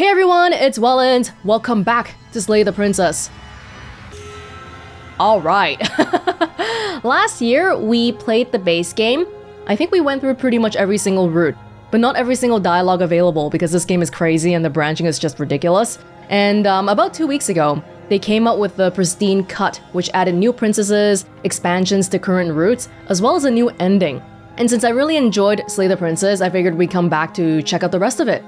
Hey everyone, it's Welonz. Welcome back to Slay the Princess. Alright. Last year, we played the base game. I think we went through pretty much every single route, but not every single dialogue available because this game is crazy and the branching is just ridiculous. And about 2 weeks ago, they came out with the Pristine Cut, which added new princesses, expansions to current routes, as well as a new ending. And since I really enjoyed Slay the Princess, I figured we'd come back to check out the rest of it.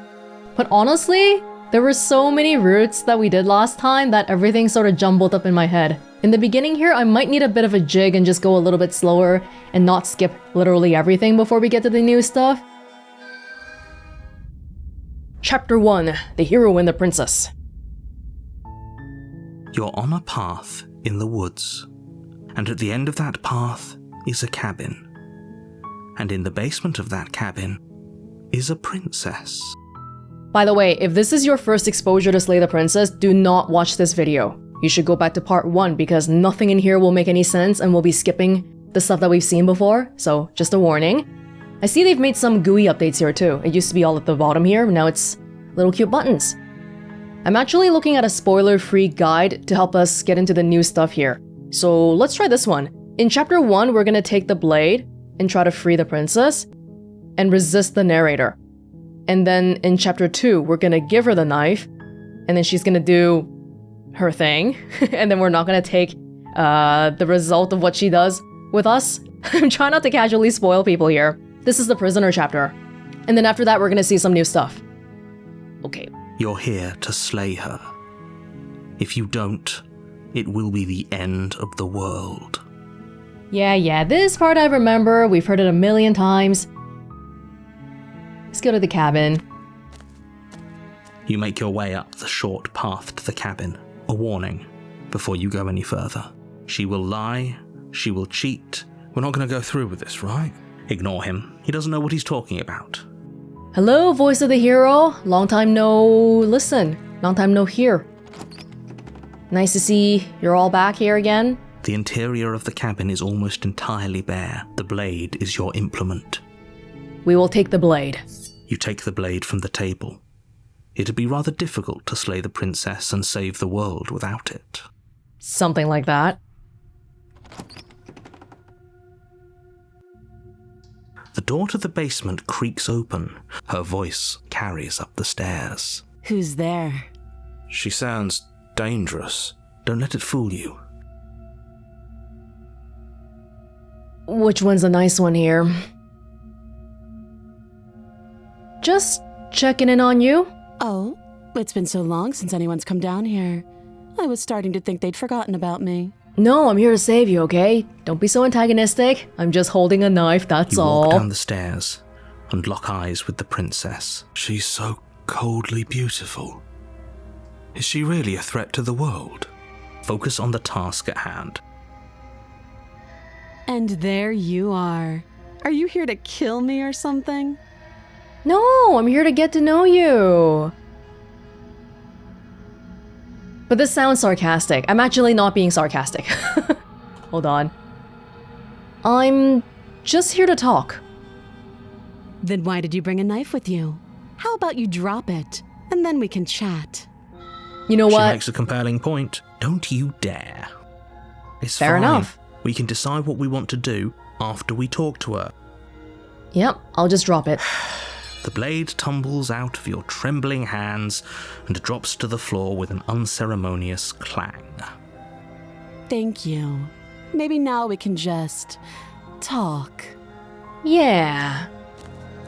But honestly, there were so many routes that we did last time that everything sort of jumbled up in my head. In the beginning here, I might need a bit of a jig and just go a little bit slower and not skip literally everything before we get to the new stuff. Chapter 1, The Hero and the Princess. You're on a path in the woods, and at the end of that path is a cabin. And in the basement of that cabin is a princess. By the way, if this is your first exposure to Slay the Princess, do not watch this video. You should go back to part 1 because nothing in here will make any sense and we'll be skipping the stuff that we've seen before, so just a warning. I see they've made some GUI updates here too. It used to be all at the bottom here, now it's little cute buttons. I'm actually looking at a spoiler-free guide to help us get into the new stuff here. So let's try this one. In chapter 1, we're gonna take the blade and try to free the princess and resist the narrator. And then in chapter 2, we're gonna give her the knife, and then she's gonna do her thing, and then we're not gonna take the result of what she does with us. I'm trying not to casually spoil people here. This is the prisoner chapter. And then after that, we're gonna see some new stuff. Okay. You're here to slay her. If you don't, it will be the end of the world. Yeah, this part I remember. We've heard it a million times. Let's go to the cabin. You make your way up the short path to the cabin. A warning before you go any further. She will lie. She will cheat. We're not going to go through with this, right? Ignore him. He doesn't know what he's talking about. Hello, voice of the hero. Long time no listen. Long time no hear. Nice to see you're all back here again. The interior of the cabin is almost entirely bare. The blade is your implement. We will take the blade. You take the blade from the table. It'd be rather difficult to slay the princess and save the world without it. Something like that. The door to the basement creaks open. Her voice carries up the stairs. Who's there? She sounds dangerous. Don't let it fool you. Which one's a nice one here? Just checking in on you. Oh, it's been so long since anyone's come down here. I was starting to think they'd forgotten about me. No, I'm here to save you, okay? Don't be so antagonistic. I'm just holding a knife, that's all. You walk down the stairs and lock eyes with the princess. She's so coldly beautiful. Is she really a threat to the world? Focus on the task at hand. And there you are. Are you here to kill me or something? No, I'm here to get to know you. But this sounds sarcastic. I'm actually not being sarcastic. Hold on. I'm just here to talk. Then why did you bring a knife with you? How about you drop it, and then we can chat. You know what? She makes a compelling point. Don't you dare. It's Fair fine. enough. We can decide what we want to do after we talk to her. Yep, I'll just drop it. The blade tumbles out of your trembling hands and drops to the floor with an unceremonious clang. Thank you. Maybe now we can just talk. Yeah.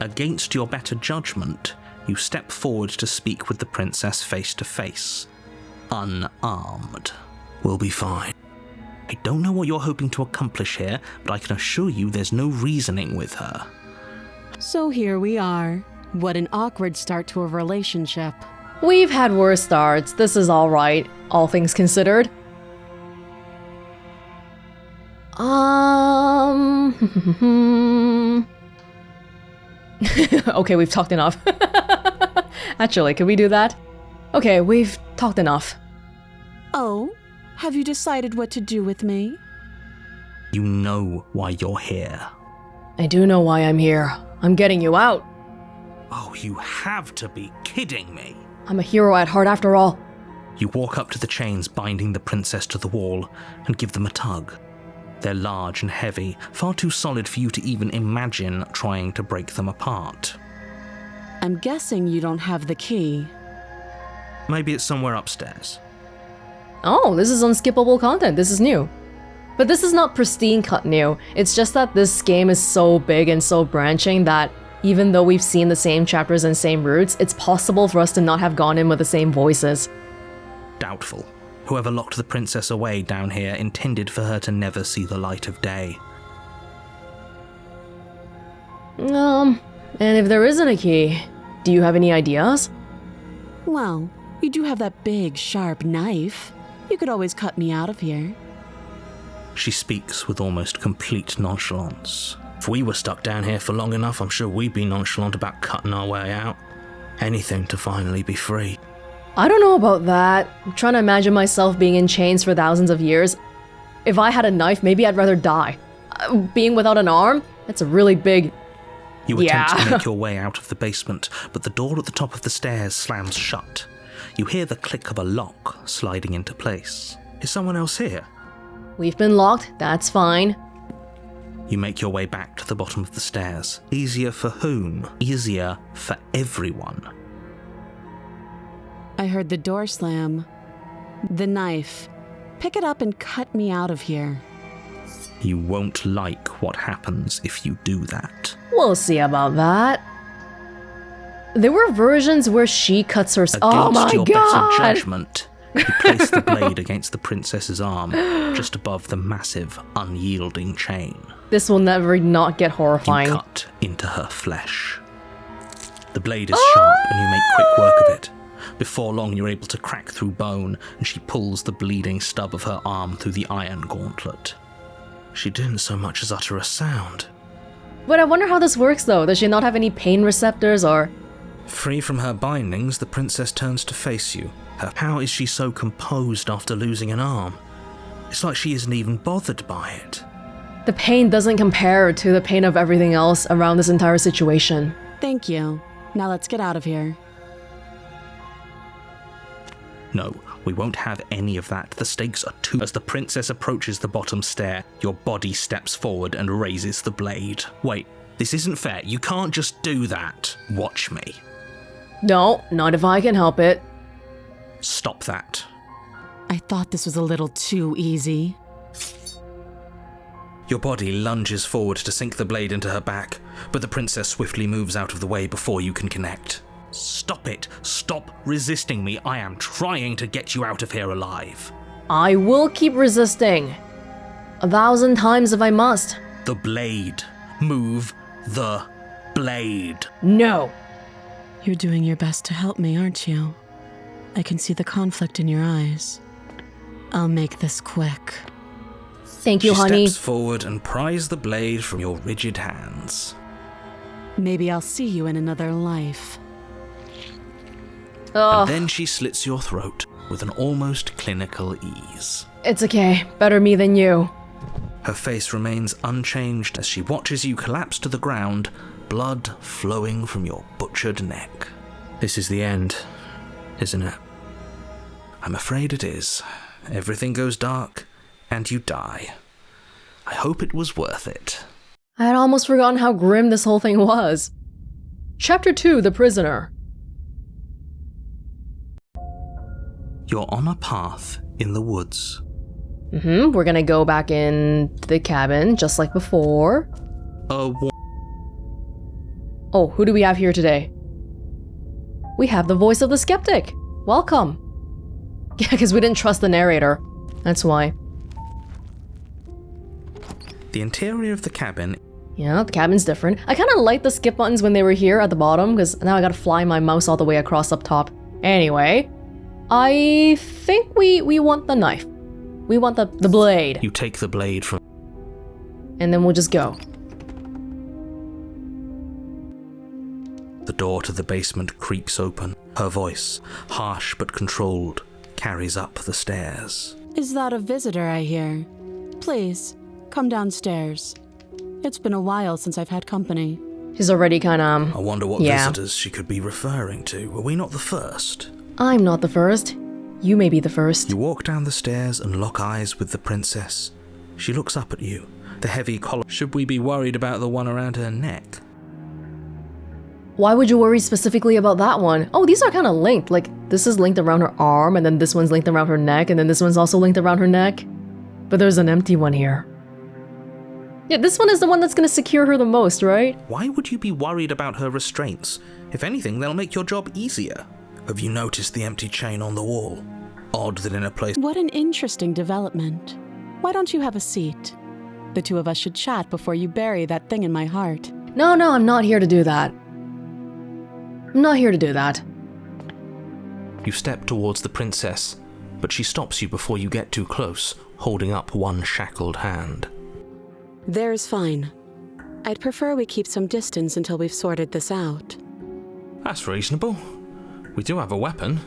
Against your better judgment, you step forward to speak with the princess face to face. Unarmed. We'll be fine. I don't know what you're hoping to accomplish here, but I can assure you there's no reasoning with her. So here we are. What an awkward start to a relationship. We've had worse starts. This is alright, all things considered. Okay, we've talked enough. Actually, can we do that? Okay, we've talked enough. Oh, have you decided what to do with me? You know why you're here. I do know why I'm here. I'm getting you out. Oh, you have to be kidding me. I'm a hero at heart after all. You walk up to the chains binding the princess to the wall and give them a tug. They're large and heavy, far too solid for you to even imagine trying to break them apart. I'm guessing you don't have the key. Maybe it's somewhere upstairs. Oh, this is unskippable content. This is new. But this is not Pristine Cut new. It's just that this game is so big and so branching that even though we've seen the same chapters and same routes, it's possible for us to not have gone in with the same voices. Doubtful. Whoever locked the princess away down here intended for her to never see the light of day. And if there isn't a key, do you have any ideas? Well, you do have that big, sharp knife. You could always cut me out of here. She speaks with almost complete nonchalance. If we were stuck down here for long enough, I'm sure we'd be nonchalant about cutting our way out. Anything to finally be free. I don't know about that. I'm trying to imagine myself being in chains for thousands of years. If I had a knife, maybe I'd rather die. Being without an arm? That's a really big... You attempt to make your way out of the basement, but the door at the top of the stairs slams shut. You hear the click of a lock sliding into place. Is someone else here? We've been locked, that's fine. You make your way back to the bottom of the stairs. Easier for whom? Easier for everyone. I heard the door slam. The knife. Pick it up and cut me out of here. You won't like what happens if you do that. We'll see about that. There were versions where she cuts herself. Oh my your god! better judgment, you place the blade against the princess's arm, just above the massive, unyielding chain. This will never not get horrifying. You cut into her flesh. The blade is sharp and you make quick work of it. Before long, you're able to crack through bone, and she pulls the bleeding stub of her arm through the iron gauntlet. She didn't so much as utter a sound. But I wonder how this works though. Does she not have any pain receptors or... Free from her bindings, the princess turns to face you. How is she so composed after losing an arm? It's like she isn't even bothered by it. The pain doesn't compare to the pain of everything else around this entire situation. Thank you. Now let's get out of here. No, we won't have any of that. The stakes are too... As the princess approaches the bottom stair, your body steps forward and raises the blade. Wait, this isn't fair. You can't just do that. Watch me. No, not if I can help it. Stop that. I thought this was a little too easy. Your body lunges forward to sink the blade into her back, but the princess swiftly moves out of the way before you can connect. Stop it! Stop resisting me! I am trying to get you out of here alive! I will keep resisting. 1,000 times if I must. The blade. Move the blade. No. You're doing your best to help me, aren't you? I can see the conflict in your eyes. I'll make this quick. Thank you, honey. She steps forward and pries the blade from your rigid hands. Maybe I'll see you in another life. And then she slits your throat with an almost clinical ease. It's okay. Better me than you. Her face remains unchanged as she watches you collapse to the ground, blood flowing from your butchered neck. This is the end, isn't it? I'm afraid it is. Everything goes dark, and you die. I hope it was worth it. I had almost forgotten how grim this whole thing was. Chapter 2, The Prisoner. You're on a path in the woods. We're gonna go back into the cabin, just like before. Oh, who do we have here today? We have the voice of the skeptic. Welcome. Yeah, because we didn't trust the narrator. That's why. The interior of the cabin... Yeah, the cabin's different. I kind of like the skip buttons when they were here at the bottom, because now I gotta fly my mouse all the way across up top. Anyway, I think we want the knife. We want the blade. You take the blade from... And then we'll just go. The door to the basement creaks open. Her voice, harsh but controlled, carries up the stairs. Is that a visitor I hear? Please, come downstairs. It's been a while since I've had company. She's already kind of... I wonder what visitors she could be referring to. Were we not the first? I'm not the first. You may be the first. You walk down the stairs and lock eyes with the princess. She looks up at you. The heavy collar. Should we be worried about the one around her neck? Why would you worry specifically about that one? Oh, these are kind of linked. Like, this is linked around her arm, and then this one's linked around her neck, and then this one's also linked around her neck. But there's an empty one here. Yeah, this one is the one that's gonna secure her the most, right? Why would you be worried about her restraints? If anything, they'll make your job easier. Have you noticed the empty chain on the wall? Odd that in a place... What an interesting development. Why don't you have a seat? The two of us should chat before you bury that thing in my heart. No, I'm not here to do that. I'm not here to do that. You step towards the princess, but she stops you before you get too close, holding up one shackled hand. There's fine. I'd prefer we keep some distance until we've sorted this out. That's reasonable. We do have a weapon.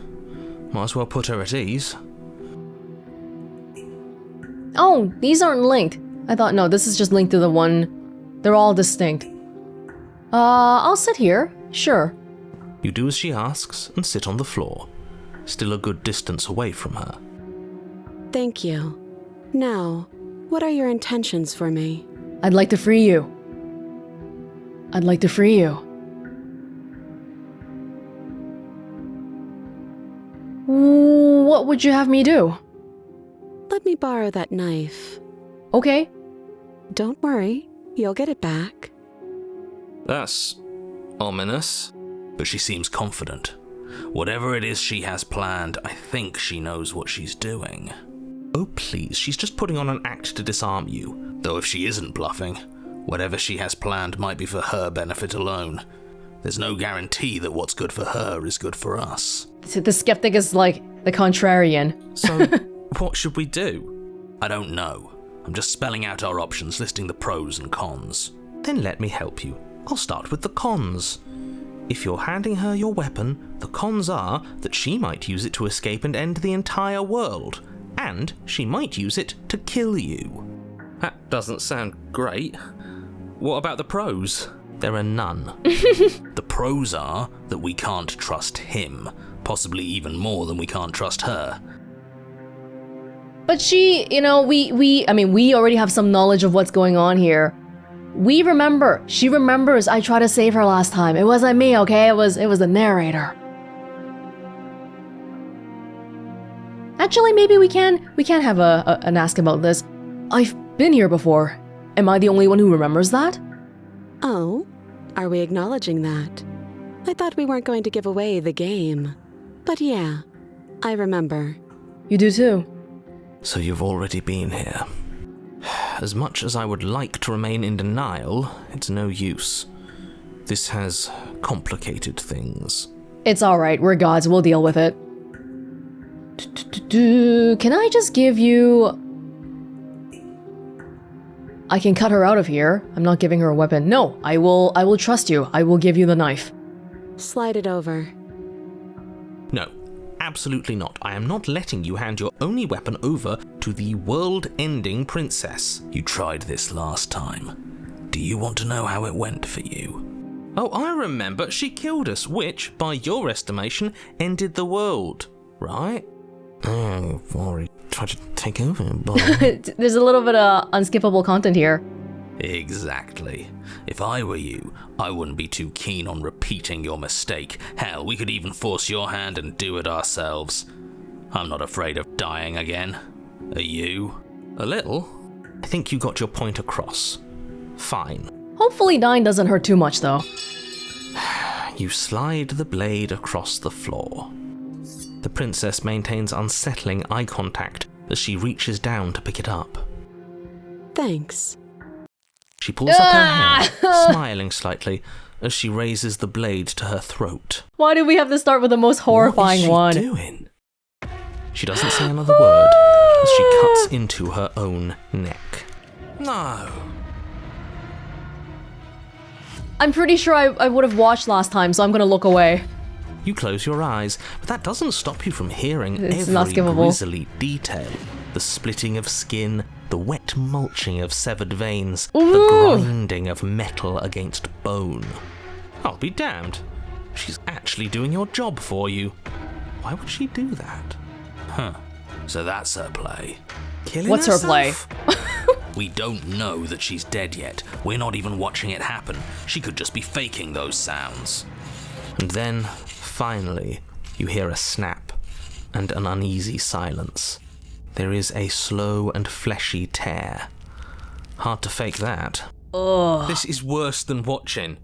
Might as well put her at ease. Oh, these aren't linked. I thought, no, this is just linked to the one. They're all distinct. I'll sit here. Sure. You do as she asks and sit on the floor, still a good distance away from her. Thank you. Now, what are your intentions for me? I'd like to free you. I'd like to free you. What would you have me do? Let me borrow that knife. Okay. Don't worry, you'll get it back. That's ominous. But she seems confident. Whatever it is she has planned, I think she knows what she's doing. Oh please, she's just putting on an act to disarm you. Though if she isn't bluffing, whatever she has planned might be for her benefit alone. There's no guarantee that what's good for her is good for us. So the skeptic is like the contrarian. So, what should we do? I don't know. I'm just spelling out our options, listing the pros and cons. Then let me help you. I'll start with the cons. If you're handing her your weapon, the cons are that she might use it to escape and end the entire world, and she might use it to kill you. That doesn't sound great. What about the pros? There are none. The pros are that we can't trust him, possibly even more than we can't trust her. But she, you know, we already have some knowledge of what's going on here. We remember. She remembers I tried to save her last time. It wasn't me, okay? It was the narrator. Actually, maybe we can have an ask about this. I've been here before. Am I the only one who remembers that? Oh, are we acknowledging that? I thought we weren't going to give away the game. But yeah, I remember. You do too. So you've already been here. As much as I would like to remain in denial, it's no use. This has complicated things. It's alright, we're gods, we'll deal with it. Can I just give you... I can cut her out of here. I'm not giving her a weapon. No, I will trust you. I will give you the knife. Slide it over. No, absolutely not. I am not letting you hand your only weapon over to the world-ending princess. You tried this last time. Do you want to know how it went for you? Oh, I remember. She killed us, which, by your estimation, ended the world, right? Oh, Rory tried to take over, but... There's a little bit of unskippable content here. Exactly. If I were you, I wouldn't be too keen on repeating your mistake. Hell, we could even force your hand and do it ourselves. I'm not afraid of dying again. Are you? A little. I think you got your point across. Fine. Hopefully dying doesn't hurt too much, though. You slide the blade across the floor. The princess maintains unsettling eye contact as she reaches down to pick it up. Thanks. She pulls up her hair, smiling slightly, as she raises the blade to her throat. Why do we have to start with the most horrifying one? What is she doing? She doesn't say another word as she cuts into her own neck. No. I'm pretty sure I would have watched last time, so I'm gonna look away. You close your eyes, but that doesn't stop you from hearing It's not every skippable. grisly detail. The splitting of skin, the wet mulching of severed veins, Ooh. the grinding of metal against bone. I'll be damned. She's actually doing your job for you. Why would she do that? Huh. So that's her play. Killing What's herself? her play? We don't know that she's dead yet. We're not even watching it happen. She could just be faking those sounds. And then, finally, you hear a snap and an uneasy silence. There is a slow and fleshy tear. Hard to fake that. Ugh. This is worse than watching.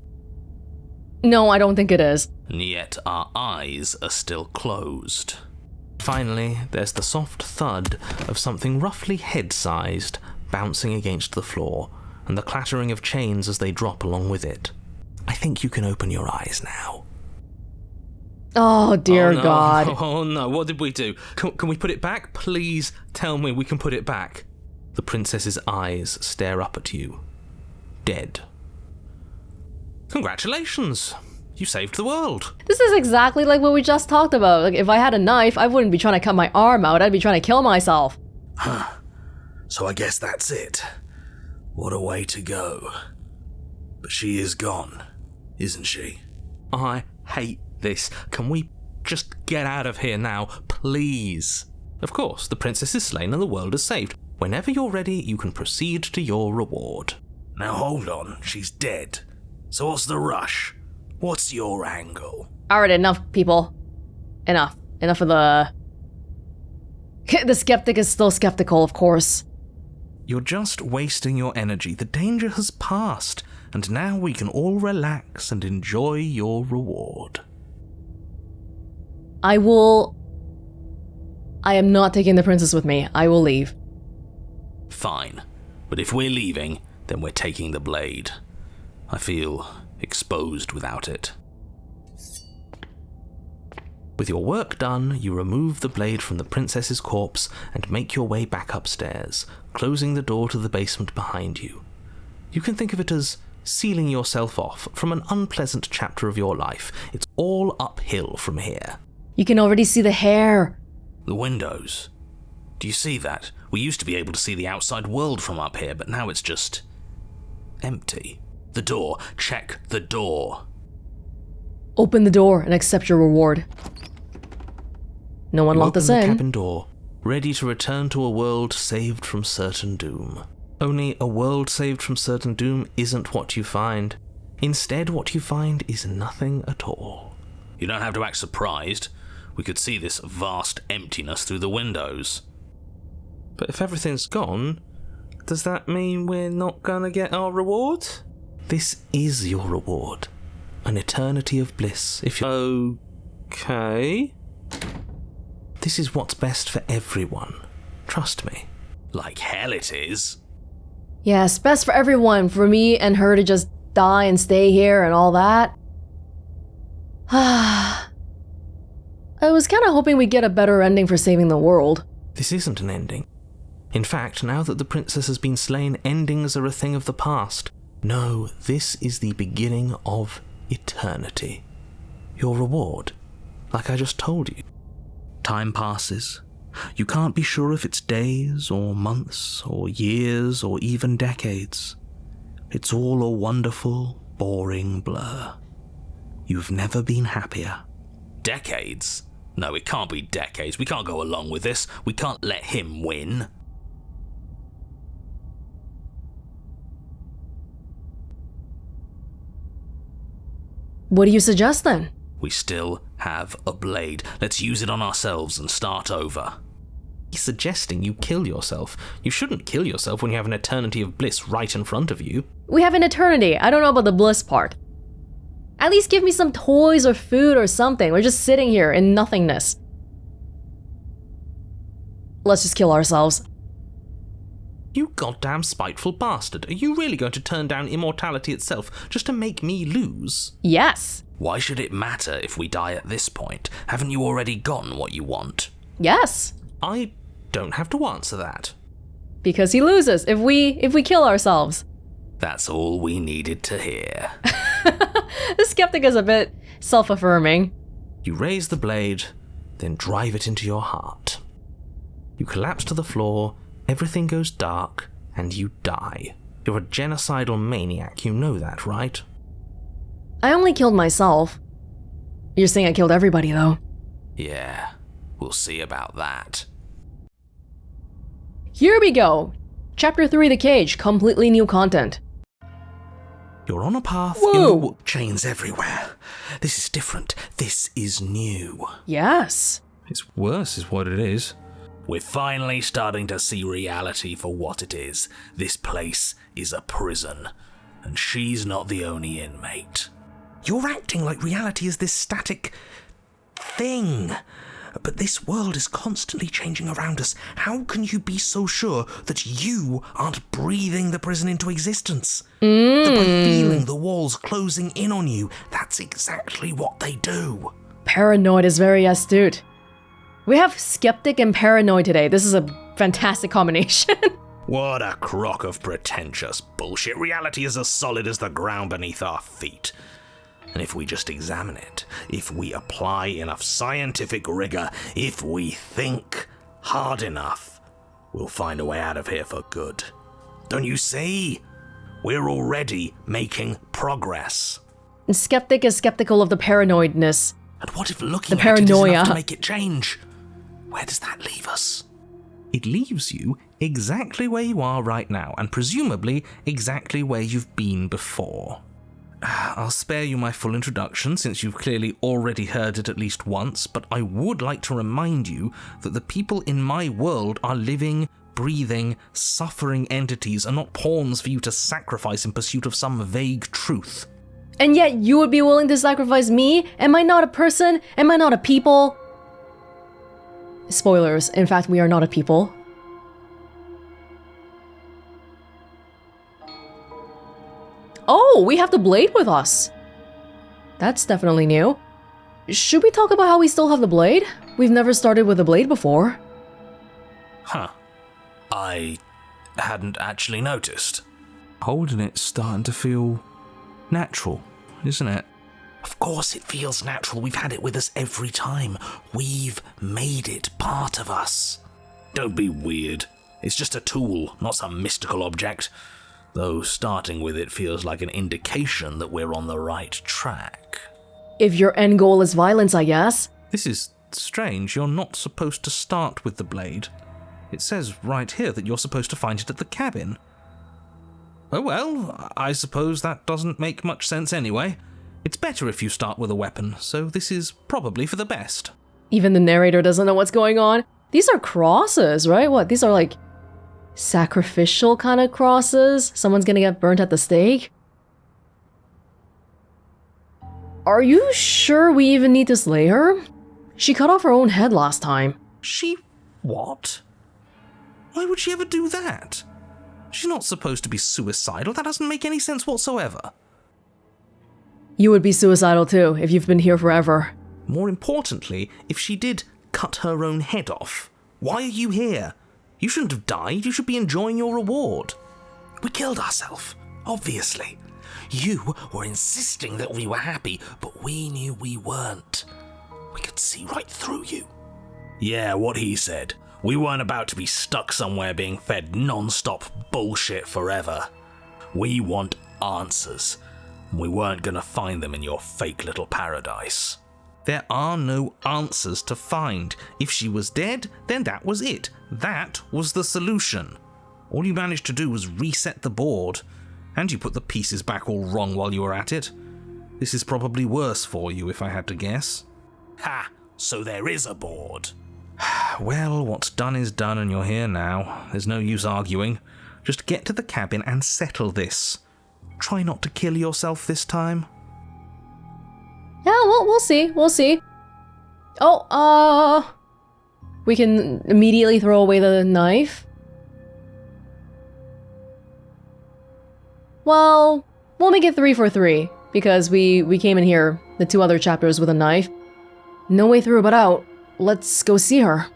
No, I don't think it is. And yet our eyes are still closed. Finally, there's the soft thud of something roughly head-sized bouncing against the floor, and the clattering of chains as they drop along with it. I think you can open your eyes now. Oh, dear Oh, no. God. Oh no, what did we do? Can we put it back? Please tell me we can put it back. The princess's eyes stare up at you. Dead. Congratulations! You saved the world. This is exactly like what we just talked about. Like, if I had a knife, I wouldn't be trying to cut my arm out. I'd be trying to kill myself. So I guess that's it. What a way to go. But she is gone, isn't she? I hate this. Can we just get out of here now, please? Of course, the princess is slain and the world is saved. Whenever you're ready, you can proceed to your reward. Now hold on, she's dead. So what's the rush? What's your angle? Alright, enough, people. Enough. Enough of the... The skeptic is still skeptical, of course. You're just wasting your energy. The danger has passed, and now we can all relax and enjoy your reward. I am not taking the princess with me. I will leave. Fine. But if we're leaving, then we're taking the blade. I feel exposed without it. With your work done, you remove the blade from the princess's corpse and make your way back upstairs, closing the door to the basement behind you. You can think of it as sealing yourself off from an unpleasant chapter of your life. It's all uphill from here. You can already see the hair. The windows. Do you see that? We used to be able to see the outside world from up here, but now it's just empty. The door. Check the door. Open the door and accept your reward. No one locked us Open the in. cabin door, ready to return to a world saved from certain doom. Only a world saved from certain doom isn't what you find. Instead, what you find is nothing at all. You don't have to act surprised. We could see this vast emptiness through the windows. But if everything's gone, does that mean we're not gonna get our reward? This is your reward. An eternity of bliss, if you... Okay. This is what's best for everyone. Trust me. Like hell it is. Yes, best for everyone. For me and her to just die and stay here and all that. I was kind of hoping we'd get a better ending for saving the world. This isn't an ending. In fact, now that the princess has been slain, endings are a thing of the past. No, this is the beginning of eternity. Your reward, like I just told you. Time passes. You can't be sure if it's days or months or years or even decades. It's all a wonderful, boring blur. You've never been happier. Decades? No, it can't be decades. We can't go along with this. We can't let him win. What do you suggest then? We still have a blade. Let's use it on ourselves and start over. He's suggesting you kill yourself. You shouldn't kill yourself when you have an eternity of bliss right in front of you. We have an eternity. I don't know about the bliss part. At least give me some toys or food or something. We're just sitting here in nothingness. Let's just kill ourselves. You goddamn spiteful bastard. Are you really going to turn down immortality itself just to make me lose? Yes. Why should it matter if we die at this point? Haven't you already gotten what you want? Yes. I don't have to answer that. Because he loses if we kill ourselves. That's all we needed to hear. The skeptic is a bit self-affirming. You raise the blade, then drive it into your heart. You collapse to the floor, everything goes dark, and you die. You're a genocidal maniac, you know that, right? I only killed myself. You're saying I killed everybody, though. Yeah, we'll see about that. Here we go! Chapter 3, The Cage, completely new content. You're on a path Whoa. chains everywhere. This is different. This is new. Yes. It's worse is what it is. We're finally starting to see reality for what it is. This place is a prison, and she's not the only inmate. You're acting like reality is this static thing. But this world is constantly changing around us. How can you be so sure that you aren't breathing the prison into existence? That by feeling the walls closing in on you, that's exactly what they do. Paranoid is very astute. We have skeptic and paranoid today. This is a fantastic combination. What a crock of pretentious bullshit. Reality is as solid as the ground beneath our feet. And if we just examine it, if we apply enough scientific rigor, if we think hard enough, we'll find a way out of here for good. Don't you see? We're already making progress. And skeptic is skeptical of the paranoidness. And what if looking The at it is paranoia. enough to make it change? Where does that leave us? It leaves you exactly where you are right now, and presumably exactly where you've been before. I'll spare you my full introduction since you've clearly already heard it at least once, but I would like to remind you that the people in my world are living, breathing, suffering entities and not pawns for you to sacrifice in pursuit of some vague truth. And yet you would be willing to sacrifice me? Am I not a person? Am I not a people? Spoilers, in fact, we are not a people. Oh, we have the blade with us. That's definitely new. Should we talk about how we still have the blade? We've never started with a blade before. Huh. I hadn't actually noticed. Holding it's starting to feel natural, isn't it? Of course it feels natural. We've had it with us every time. We've made it part of us. Don't be weird. It's just a tool, not some mystical object. Though starting with it feels like an indication that we're on the right track. If your end goal is violence, I guess. This is strange. You're not supposed to start with the blade. It says right here that you're supposed to find it at the cabin. Oh well, I suppose that doesn't make much sense anyway. It's better if you start with a weapon, so this is probably for the best. Even the narrator doesn't know what's going on. These are crosses, right? What? These are like sacrificial kind of crosses? Someone's gonna get burnt at the stake? Are you sure we even need to slay her? She cut off her own head last time. She what? Why would she ever do that? She's not supposed to be suicidal. That doesn't make any sense whatsoever. You would be suicidal too, if you've been here forever. More importantly, if she did cut her own head off, why are you here? You shouldn't have died. You should be enjoying your reward. We killed ourselves, obviously. You were insisting that we were happy, but we knew we weren't. We could see right through you. Yeah, what he said. We weren't about to be stuck somewhere being fed non-stop bullshit forever. We want answers. We weren't gonna find them in your fake little paradise. There are no answers to find. If she was dead, then that was it. That was the solution. All you managed to do was reset the board, and you put the pieces back all wrong while you were at it. This is probably worse for you, if I had to guess. Ha! So there is a board. Well, what's done is done, and you're here now. There's no use arguing. Just get to the cabin and settle this. Try not to kill yourself this time. Yeah, we'll see. We'll see. Oh, we can immediately throw away the knife. Well, we'll make it 3 for 3, because we came in here, the 2 other chapters, with a knife. No way through but out. Let's go see her.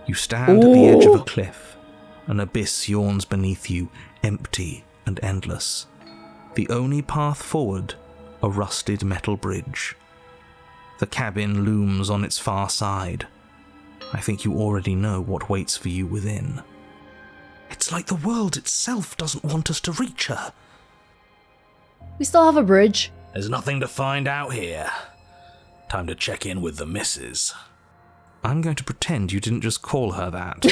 You stand at the edge of a cliff. An abyss yawns beneath you, empty and endless. The only path forward, a rusted metal bridge. The cabin looms on its far side. I think you already know what waits for you within. It's like the world itself doesn't want us to reach her. We still have a bridge. There's nothing to find out here. Time to check in with the missus. I'm going to pretend you didn't just call her that.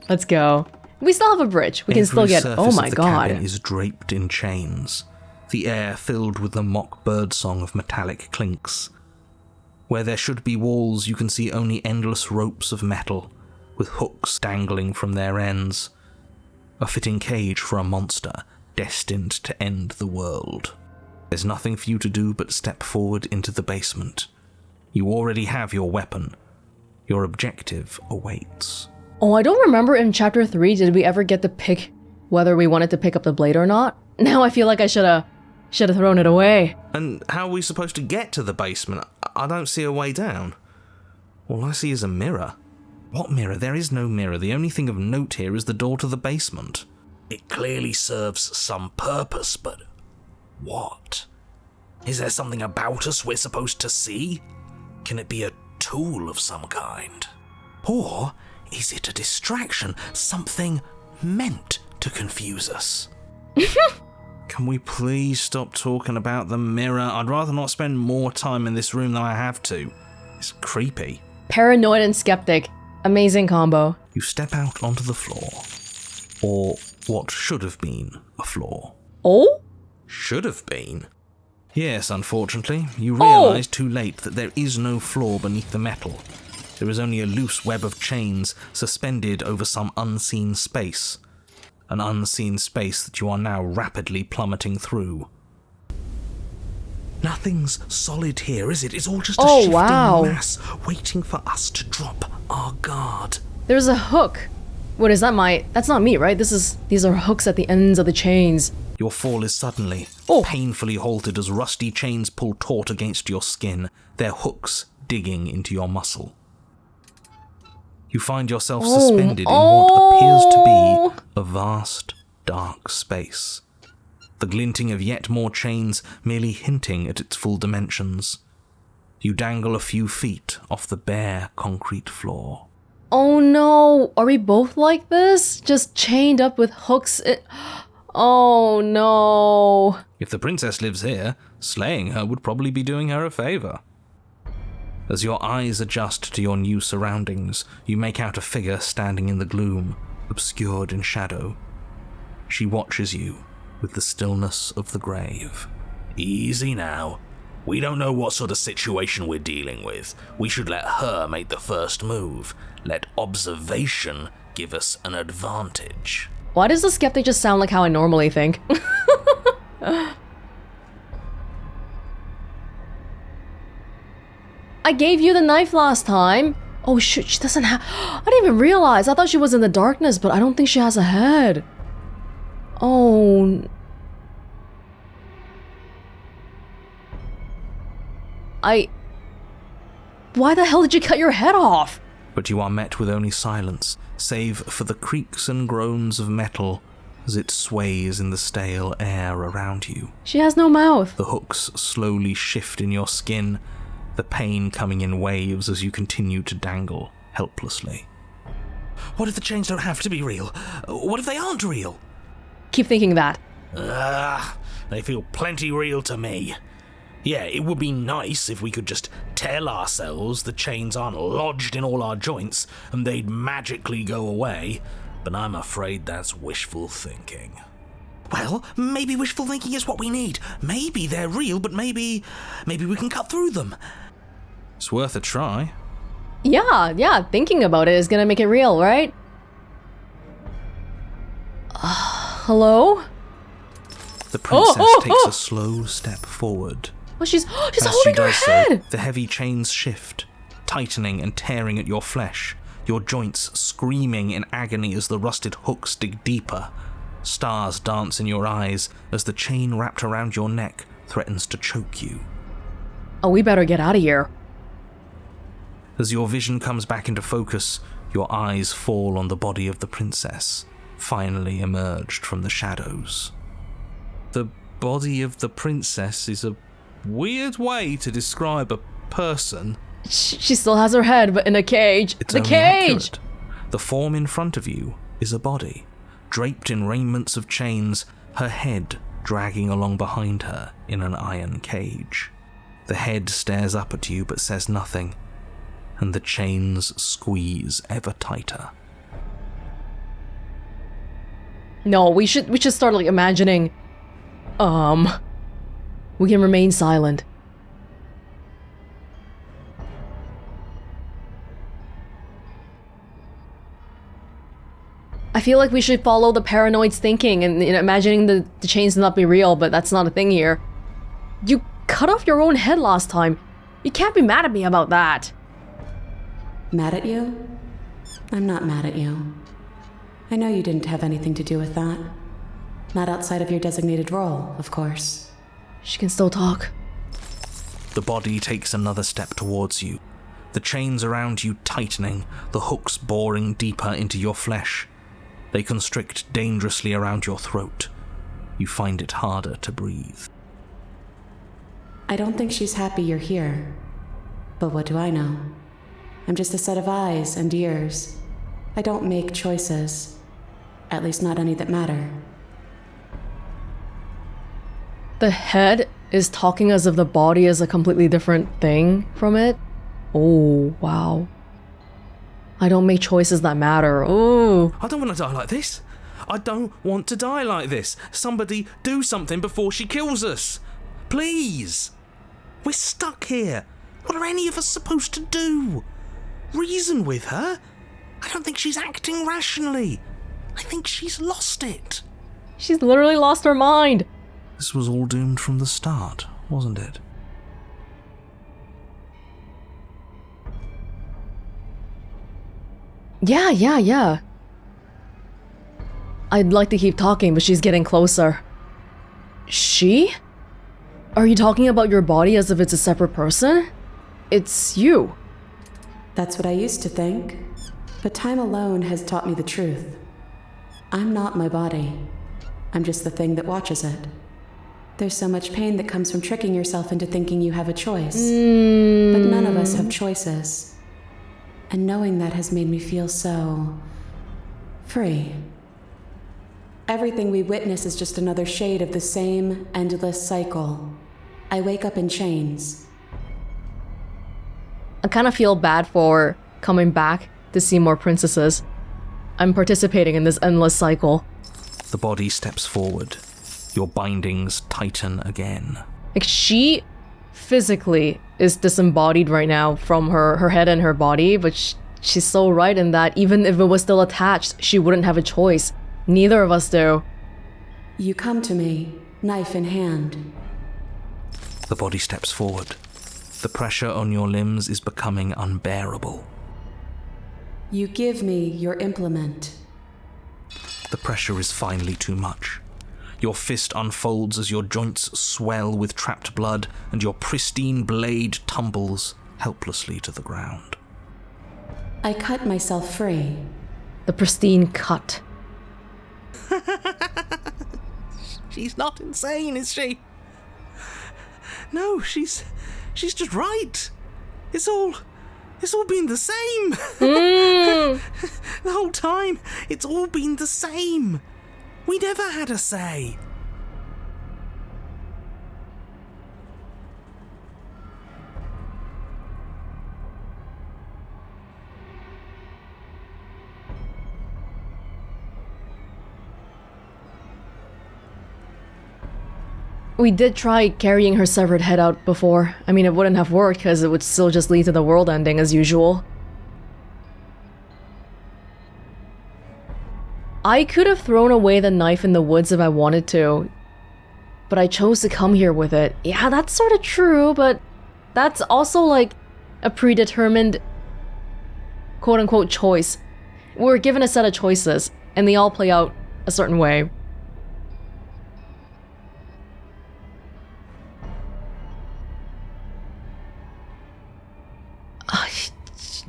Let's go. We still have a bridge. We can still get... Oh my god. Cabin is draped in chains. The air filled with the mock birdsong of metallic clinks. Where there should be walls, you can see only endless ropes of metal, with hooks dangling from their ends. A fitting cage for a monster destined to end the world. There's nothing for you to do but step forward into the basement. You already have your weapon. Your objective awaits. Oh, I don't remember in chapter 3, did we ever get to pick whether we wanted to pick up the blade or not? Now I feel like I should have thrown it away. And how are we supposed to get to the basement? I don't see a way down. All I see is a mirror. What mirror? There is no mirror. The only thing of note here is the door to the basement. It clearly serves some purpose, but what? Is there something about us we're supposed to see? Can it be a tool of some kind? Or is it a distraction? Something meant to confuse us? Can we please stop talking about the mirror? I'd rather not spend more time in this room than I have to. It's creepy. Paranoid and skeptic. Amazing combo. You step out onto the floor. Or what should have been a floor. Oh? Should have been? Yes, unfortunately. You realise too late that there is no floor beneath the metal. There is only a loose web of chains suspended over some unseen space. An unseen space that you are now rapidly plummeting through. Nothing's solid here, is it? It's all just a shifting mass, waiting for us to drop our guard. There's a hook. What is that? That's not me, right? These are hooks at the ends of the chains. Your fall is suddenly, painfully halted as rusty chains pull taut against your skin, their hooks digging into your muscle. You find yourself suspended in what appears to be a vast, dark space. The glinting of yet more chains merely hinting at its full dimensions. You dangle a few feet off the bare concrete floor. Oh no! Are we both like this? Just chained up with hooks? Oh no! If the princess lives here, slaying her would probably be doing her a favour. As your eyes adjust to your new surroundings, you make out a figure standing in the gloom, obscured in shadow. She watches you with the stillness of the grave. Easy now. We don't know what sort of situation we're dealing with. We should let her make the first move. Let observation give us an advantage. Why does the skeptic just sound like how I normally think? I gave you the knife last time. Oh shoot, she doesn't have... I didn't even realize. I thought she was in the darkness, but I don't think she has a head. Oh... Why the hell did you cut your head off? But you are met with only silence, save for the creaks and groans of metal as it sways in the stale air around you. She has no mouth. The hooks slowly shift in your skin, the pain coming in waves as you continue to dangle helplessly. What if the chains don't have to be real? What if they aren't real? Keep thinking that. They feel plenty real to me. Yeah, it would be nice if we could just tell ourselves the chains aren't lodged in all our joints and they'd magically go away, but I'm afraid that's wishful thinking. Well, maybe wishful thinking is what we need. Maybe they're real, but maybe we can cut through them. It's worth a try. Yeah, thinking about it is gonna make it real, right? Hello? The princess takes a slow step forward. Oh, she's As holding she her does head! so, the heavy chains shift, tightening and tearing at your flesh, your joints screaming in agony as the rusted hooks dig deeper. Stars dance in your eyes as the chain wrapped around your neck threatens to choke you. Oh, we better get out of here. As your vision comes back into focus, your eyes fall on the body of the princess, finally emerged from the shadows. The body of the princess is a weird way to describe a person. She still has her head, but in a cage. It's the only cage! accurate. The form in front of you is a body, draped in raiments of chains, her head dragging along behind her in an iron cage. The head stares up at you but says nothing, and the chains squeeze ever tighter. No, we should start like imagining. We can remain silent. I feel like we should follow the paranoid's thinking and imagining the chains not be real, but that's not a thing here. You cut off your own head last time. You can't be mad at me about that. Mad at you? I'm not mad at you. I know you didn't have anything to do with that. Not outside of your designated role, of course. She can still talk. The body takes another step towards you, the chains around you tightening, the hooks boring deeper into your flesh. They constrict dangerously around your throat. You find it harder to breathe. I don't think she's happy you're here. But what do I know? I'm just a set of eyes and ears. I don't make choices. At least not any that matter. The head is talking as if the body is a completely different thing from it. Oh, wow. I don't make choices that matter. Oh. I don't want to die like this. I don't want to die like this. Somebody do something before she kills us. Please. We're stuck here. What are any of us supposed to do? Reason with her? I don't think she's acting rationally. I think she's lost it. She's literally lost her mind. This was all doomed from the start, wasn't it? Yeah. I'd like to keep talking, but she's getting closer. She? Are you talking about your body as if it's a separate person? It's you. That's what I used to think. But time alone has taught me the truth. I'm not my body. I'm just the thing that watches it. There's so much pain that comes from tricking yourself into thinking you have a choice. But none of us have choices. And knowing that has made me feel so free. Everything we witness is just another shade of the same endless cycle. I wake up in chains. I kind of feel bad for coming back to see more princesses. I'm participating in this endless cycle. The body steps forward. Your bindings tighten again. Like, she physically is disembodied right now from her head and her body, but she's so right in that even if it was still attached, she wouldn't have a choice. Neither of us do. You come to me, knife in hand. The body steps forward. The pressure on your limbs is becoming unbearable. You give me your implement. The pressure is finally too much. Your fist unfolds as your joints swell with trapped blood, and your pristine blade tumbles helplessly to the ground. I cut myself free. The pristine cut. She's not insane, is she? No, she's just right. It's all been the same. The whole time, it's all been the same. We never had a say. We did try carrying her severed head out before. I mean, it wouldn't have worked because it would still just lead to the world ending as usual. I could have thrown away the knife in the woods if I wanted to, but I chose to come here with it. Yeah, that's sort of true, but that's also like a predetermined quote-unquote choice. We're given a set of choices, and they all play out a certain way.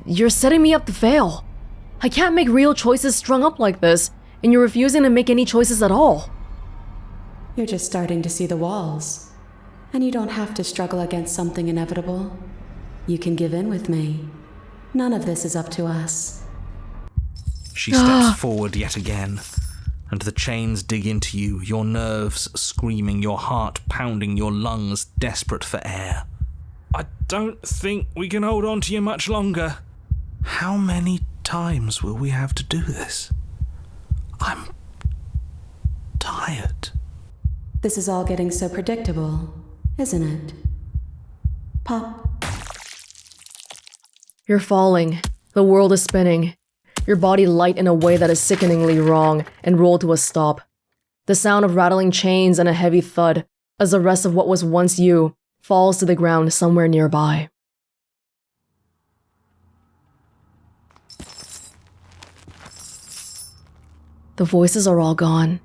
You're setting me up to fail. I can't make real choices strung up like this, and you're refusing to make any choices at all. You're just starting to see the walls. And you don't have to struggle against something inevitable. You can give in with me. None of this is up to us. She steps forward yet again, and the chains dig into you, your nerves screaming, your heart pounding, your lungs desperate for air. I don't think we can hold on to you much longer. How many times will we have to do this? I'm tired. This is all getting so predictable, isn't it? Pop. You're falling. The world is spinning. Your body light in a way that is sickeningly wrong and rolled to a stop. The sound of rattling chains and a heavy thud as the rest of what was once you falls to the ground somewhere nearby. The voices are all gone.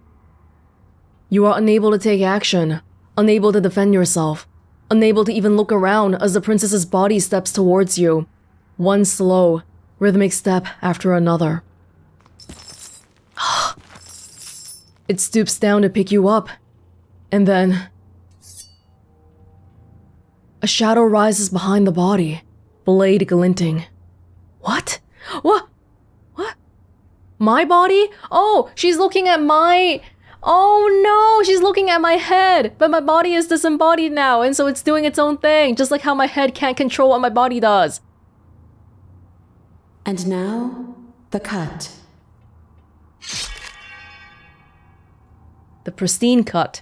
You are unable to take action, unable to defend yourself, unable to even look around as the princess's body steps towards you, one slow, rhythmic step after another. It stoops down to pick you up, and then a shadow rises behind the body, blade glinting. What? What? What? My body? Oh, she's looking at my... Oh no, she's looking at my head, but my body is disembodied now, and so it's doing its own thing, just like how my head can't control what my body does. And now, the cut. The pristine cut.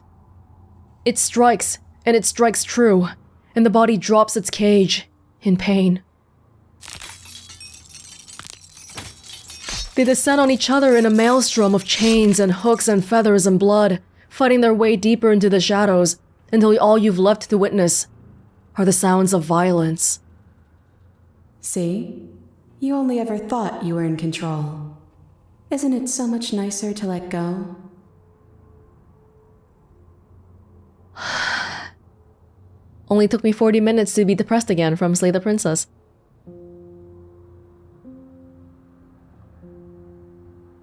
It strikes, and it strikes true, and the body drops its cage in pain. They descend on each other in a maelstrom of chains and hooks and feathers and blood, fighting their way deeper into the shadows until all you've left to witness are the sounds of violence. See? You only ever thought you were in control. Isn't it so much nicer to let go? Only took me 40 minutes to be depressed again from Slay the Princess.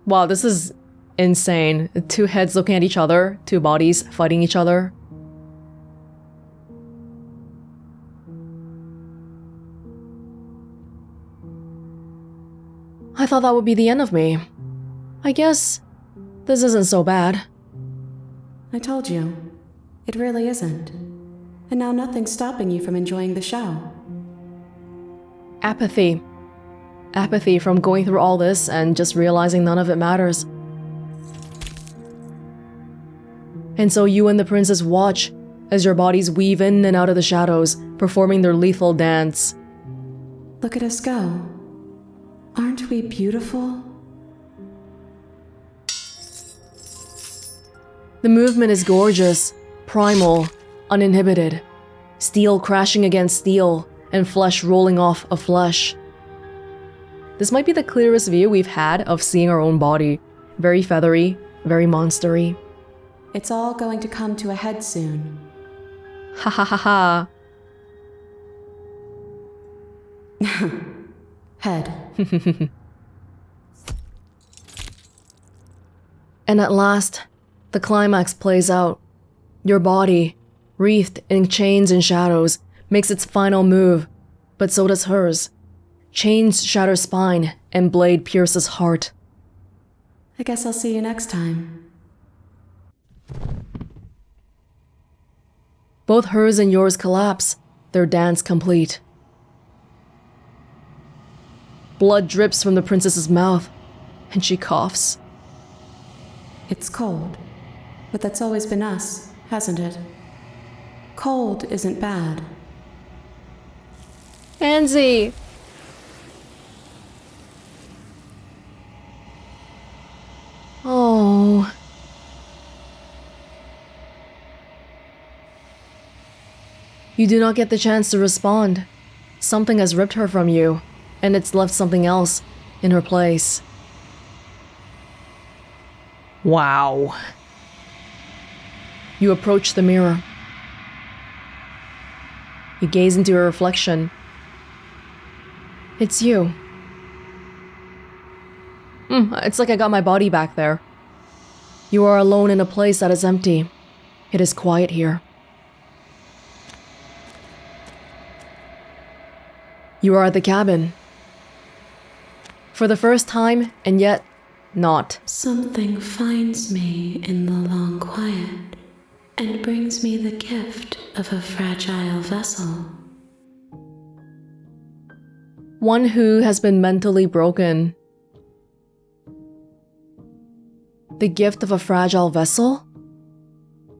Wow, this is insane. Two heads looking at each other, two bodies fighting each other. I thought that would be the end of me. I guess this isn't so bad. I told you. It really isn't. And now nothing's stopping you from enjoying the show. Apathy. Apathy from going through all this and just realizing none of it matters. And so you and the princess watch as your bodies weave in and out of the shadows, performing their lethal dance. Look at us go. Aren't we beautiful? The movement is gorgeous, primal, uninhibited. Steel crashing against steel, and flesh rolling off of flesh. This might be the clearest view we've had of seeing our own body. Very feathery, very monstery. It's all going to come to a head soon. Ha ha ha ha. Head. And at last, the climax plays out. Your body, wreathed in chains and shadows, makes its final move, but so does hers. Chains shatter spine, and blade pierces heart. I guess I'll see you next time. Both hers and yours collapse, their dance complete. Blood drips from the princess's mouth, and she coughs. It's cold, but that's always been us, hasn't it? Cold isn't bad. Anzie! Oh. You do not get the chance to respond. Something has ripped her from you, and it's left something else in her place. Wow. You approach the mirror. You gaze into your reflection. It's you. It's like I got my body back there. You are alone in a place that is empty. It is quiet here. You are at the cabin. For the first time, and yet not. Something finds me in the long quiet and brings me the gift of a fragile vessel. One who has been mentally broken. The gift of a fragile vessel?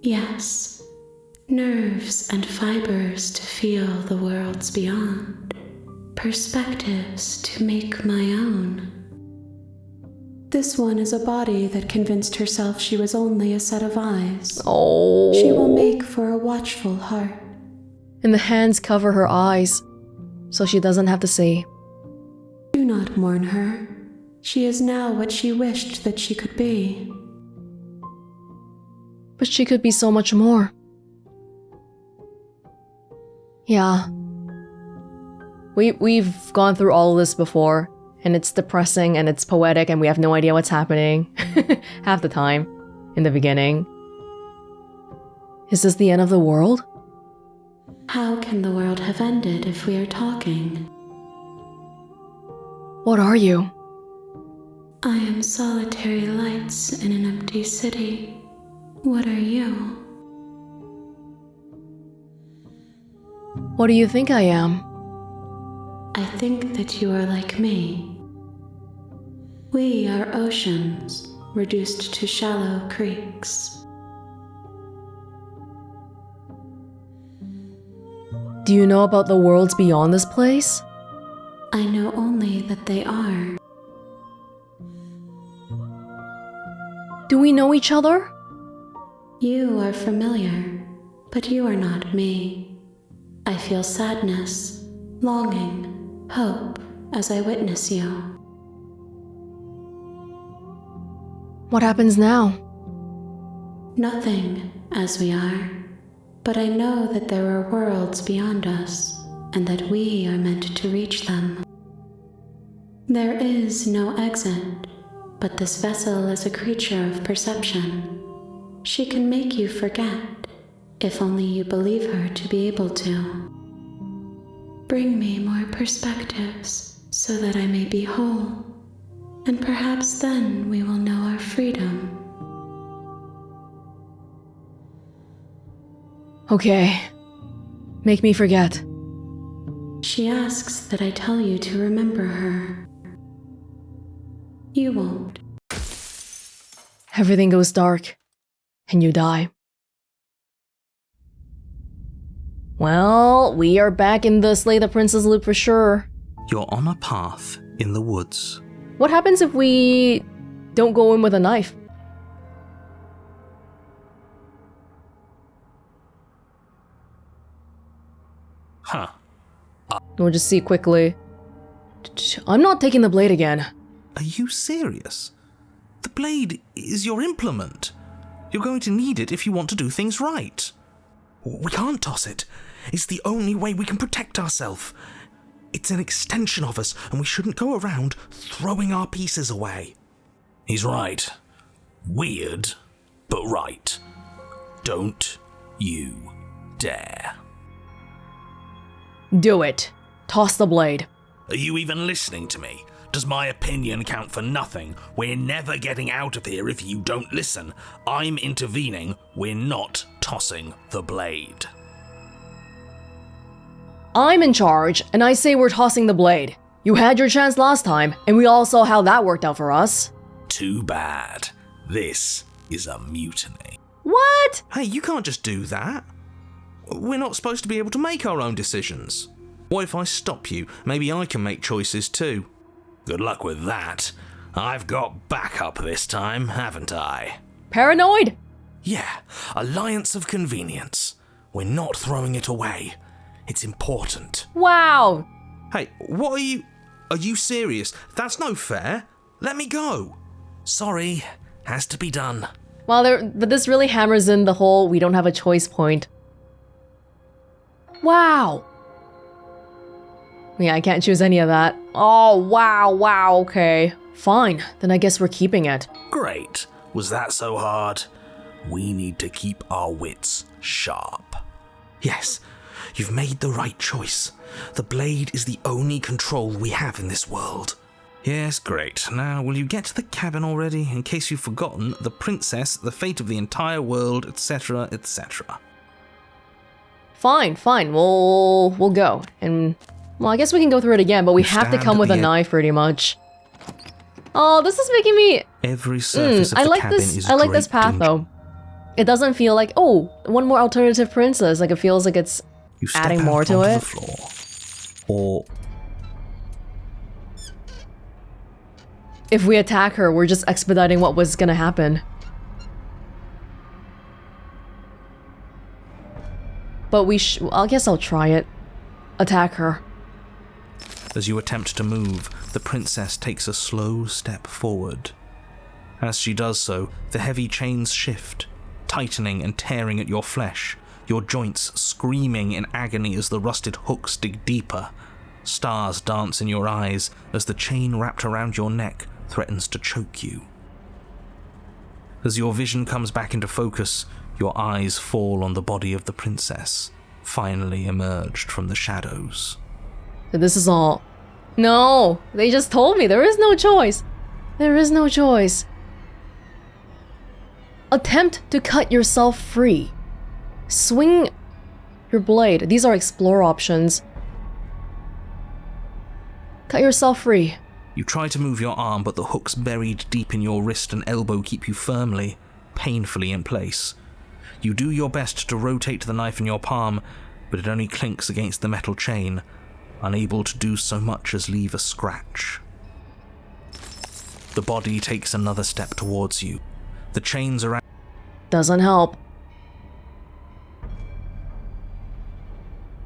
Yes, nerves and fibers to feel the worlds beyond, perspectives to make my own. This one is a body that convinced herself she was only a set of eyes. Oh. She will make for a watchful heart. And the hands cover her eyes, so she doesn't have to see. Do not mourn her. She is now what she wished that she could be. But she could be so much more. Yeah. We've gone through all of this before, and it's depressing and it's poetic and we have no idea what's happening half the time in the beginning. Is this the end of the world? How can the world have ended if we are talking? What are you? I am solitary lights in an empty city. What are you? What do you think I am? I think that you are like me. We are oceans, reduced to shallow creeks. Do you know about the worlds beyond this place? I know only that they are. Do we know each other? You are familiar, but you are not me. I feel sadness, longing, hope as I witness you. What happens now? Nothing, as we are, but I know that there are worlds beyond us, and that we are meant to reach them. There is no exit, but this vessel is a creature of perception. She can make you forget, if only you believe her to be able to. Bring me more perspectives, so that I may be whole, and perhaps then we will know our freedom. Okay. Make me forget. She asks that I tell you to remember her. You won't. Everything goes dark, and you die. Well, we are back in the Slay the Princess loop for sure. You're on a path in the woods. What happens if we don't go in with a knife? Huh. We'll just see quickly. I'm not taking the blade again. Are you serious? The blade is your implement. You're going to need it if you want to do things right. We can't toss it. It's the only way we can protect ourselves. It's an extension of us, and we shouldn't go around throwing our pieces away. He's right. Weird, but right. Don't you dare. Do it. Toss the blade. Are you even listening to me? Does my opinion count for nothing? We're never getting out of here if you don't listen. I'm intervening. We're not tossing the blade. I'm in charge, and I say we're tossing the blade. You had your chance last time, and we all saw how that worked out for us. Too bad. This is a mutiny. What? Hey, you can't just do that. We're not supposed to be able to make our own decisions. What if I stop you? Maybe I can make choices too. Good luck with that. I've got backup this time, haven't I? Paranoid? Yeah, alliance of convenience. We're not throwing it away. It's important. Wow. Hey, what are you... Are you serious? That's no fair. Let me go. Sorry, has to be done. Well, but this really hammers in the whole we don't have a choice point. Wow. Yeah, I can't choose any of that. Oh, wow, okay. Fine, then I guess we're keeping it. Great. Was that so hard? We need to keep our wits sharp. Yes, you've made the right choice. The blade is the only control we have in this world. Yes, great. Now, will you get to the cabin already? In case you've forgotten, the princess, the fate of the entire world, etc., etc. Fine, we'll go. And, well, I guess we can go through it again, but we have to come with a knife, pretty much. Oh, this is making me... Every surface of the cabin is I like this path, though. It doesn't feel like, oh, one more alternative princess. Like, it feels like it's adding more to it. The floor, or... If we attack her, we're just expediting what was gonna happen. But I guess I'll try it. Attack her. As you attempt to move, the princess takes a slow step forward. As she does so, the heavy chains shift, tightening and tearing at your flesh, your joints screaming in agony as the rusted hooks dig deeper. Stars dance in your eyes as the chain wrapped around your neck threatens to choke you. As your vision comes back into focus, your eyes fall on the body of the princess, finally emerged from the shadows. This is all... No! They just told me there is no choice. There is no choice. Attempt to cut yourself free. Swing your blade. These are explore options. Cut yourself free. You try to move your arm, but the hooks buried deep in your wrist and elbow keep you firmly, painfully in place. You do your best to rotate the knife in your palm, but it only clinks against the metal chain, unable to do so much as leave a scratch. The body takes another step towards you. The chains around... Doesn't help.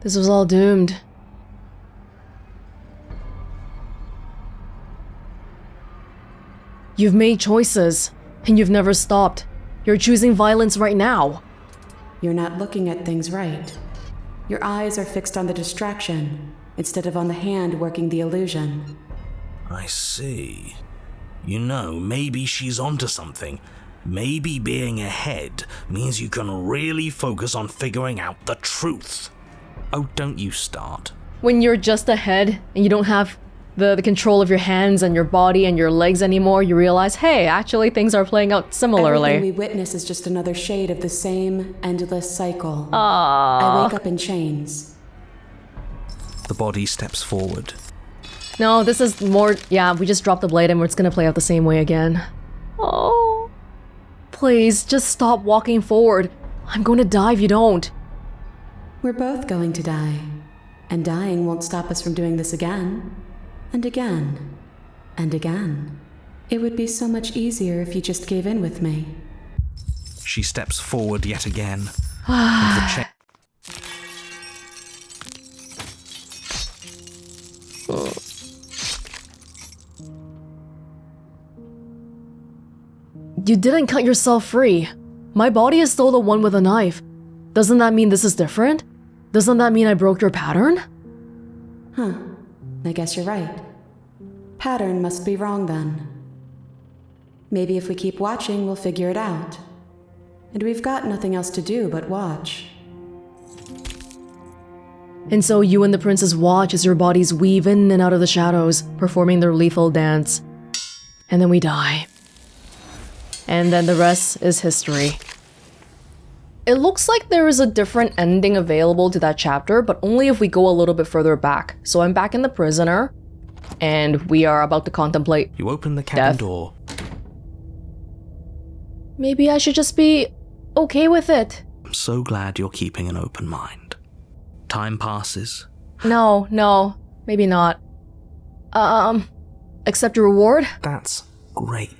This was all doomed. You've made choices, and you've never stopped. You're choosing violence right now. You're not looking at things right. Your eyes are fixed on the distraction, instead of on the hand working the illusion. I see. You know, maybe she's onto something. Maybe being ahead means you can really focus on figuring out the truth. Oh, don't you start. When you're just ahead, and you don't have the control of your hands and your body and your legs anymore, you realize, hey, actually things are playing out similarly. Everything we witness is just another shade of the same endless cycle. Aww. I wake up in chains. The body steps forward. No, this is more... Yeah, we just dropped the blade and it's gonna play out the same way again. Oh. Please, just stop walking forward. I'm going to die if you don't. We're both going to die. And dying won't stop us from doing this again. And again. And again. It would be so much easier if you just gave in with me. She steps forward yet again. And the You didn't cut yourself free. My body is still the one with a knife. Doesn't that mean this is different? Doesn't that mean I broke your pattern? Huh. I guess you're right. Pattern must be wrong then. Maybe if we keep watching, we'll figure it out. And we've got nothing else to do but watch. And so you and the princess watch as your bodies weave in and out of the shadows, performing their lethal dance. And then we die. And then the rest is history. It looks like there is a different ending available to that chapter, but only if we go a little bit further back. So I'm back in the prisoner, and we are about to contemplate You open the cabin death. door. Maybe I should just be okay with it. I'm so glad you're keeping an open mind. Time passes. No, maybe not. Accept your reward? That's great.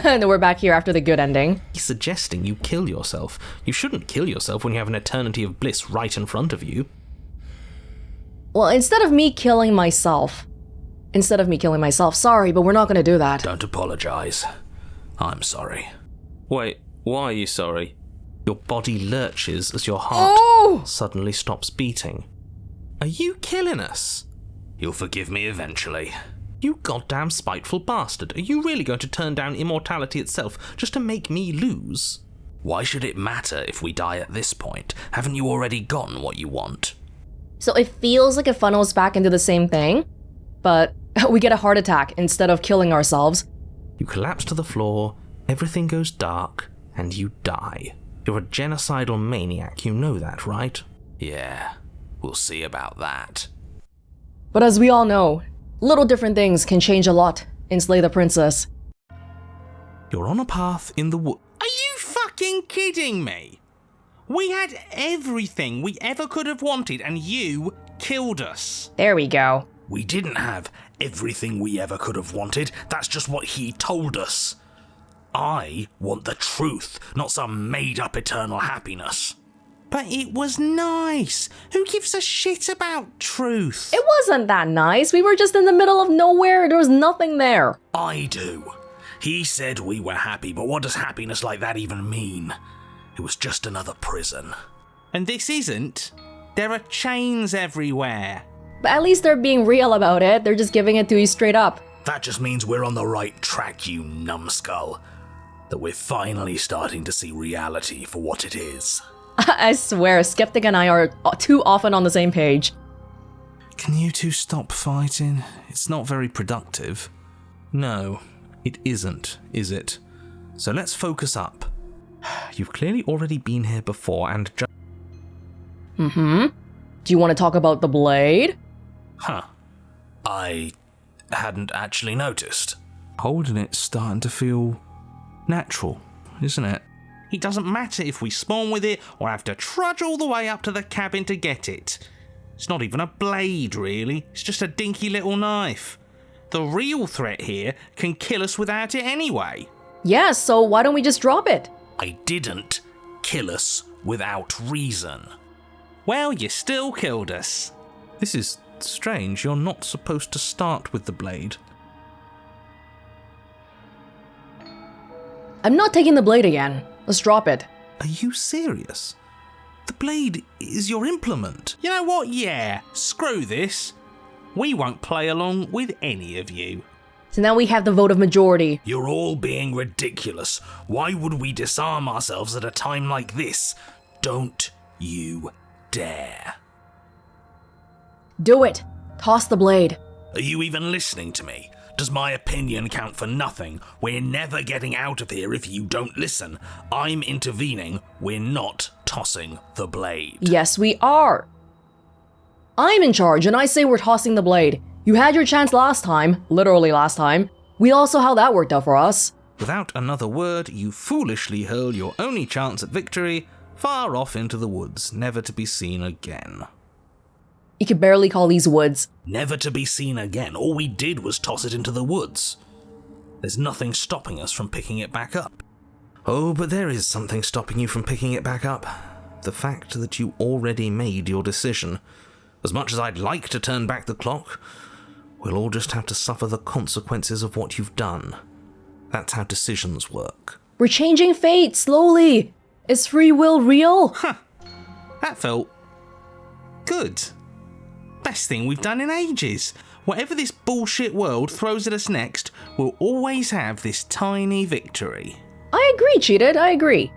And we're back here after the good ending. He's suggesting you kill yourself. You shouldn't kill yourself when you have an eternity of bliss right in front of you. Well, instead of me killing myself, sorry, but we're not gonna do that. Don't apologize. I'm sorry. Wait, why are you sorry? Your body lurches as your heart Oh! suddenly stops beating. Are you killing us? You'll forgive me eventually. You goddamn spiteful bastard. Are you really going to turn down immortality itself just to make me lose? Why should it matter if we die at this point? Haven't you already gotten what you want? So it feels like it funnels back into the same thing, but We get a heart attack instead of killing ourselves. You collapse to the floor, everything goes dark, and you die. You're a genocidal maniac, you know that, right? Yeah, we'll see about that. But as we all know, little different things can change a lot in Slay the Princess. You're on a path in the wood. Are you fucking kidding me? We had everything we ever could have wanted and you killed us. There we go. We didn't have everything we ever could have wanted. That's just what he told us. I want the truth, not some made-up eternal happiness. But it was nice. Who gives a shit about truth? It wasn't that nice. We were just in the middle of nowhere. There was nothing there. I do. He said we were happy, but what does happiness like that even mean? It was just another prison. And this isn't. There are chains everywhere. But at least they're being real about it. They're just giving it to you straight up. That just means we're on the right track, you numbskull. That we're finally starting to see reality for what it is. I swear, Skeptic and I are too often on the same page. Can you two stop fighting? It's not very productive. No, it isn't, is it? So let's focus up. You've clearly already been here before and Do you want to talk about the blade? Huh. I hadn't actually noticed. holding it's starting to feel natural, isn't it? It doesn't matter if we spawn with it or have to trudge all the way up to the cabin to get it. It's not even a blade, really. It's just a dinky little knife. The real threat here can kill us without it anyway. Yeah, so why don't we just drop it? I didn't kill us without reason. Well, you still killed us. This is strange. You're not supposed to start with the blade. I'm not taking the blade again. Let's drop it. Are you serious? The blade is your implement. You know what? Yeah, screw this. We won't play along with any of you. So now we have the vote of majority. You're all being ridiculous. Why would we disarm ourselves at a time like this? Don't you dare. Do it. Toss the blade. Are you even listening to me? Does my opinion count for nothing? We're never getting out of here if you don't listen. I'm intervening. We're not tossing the blade. Yes, we are. I'm in charge and I say we're tossing the blade. You had your chance last time, literally last time. We all saw how that worked out for us. Without another word, you foolishly hurl your only chance at victory far off into the woods, never to be seen again. You could barely call these woods. Never to be seen again. All we did was toss it into the woods. There's nothing stopping us from picking it back up. Oh, but there is something stopping you from picking it back up. The fact that you already made your decision. As much as I'd like to turn back the clock, we'll all just have to suffer the consequences of what you've done. That's how decisions work. We're changing fate slowly. Is free will real? That felt good. Best thing we've done in ages. Whatever this bullshit world throws at us next, we'll always have this tiny victory. I agree, Cheated. I agree.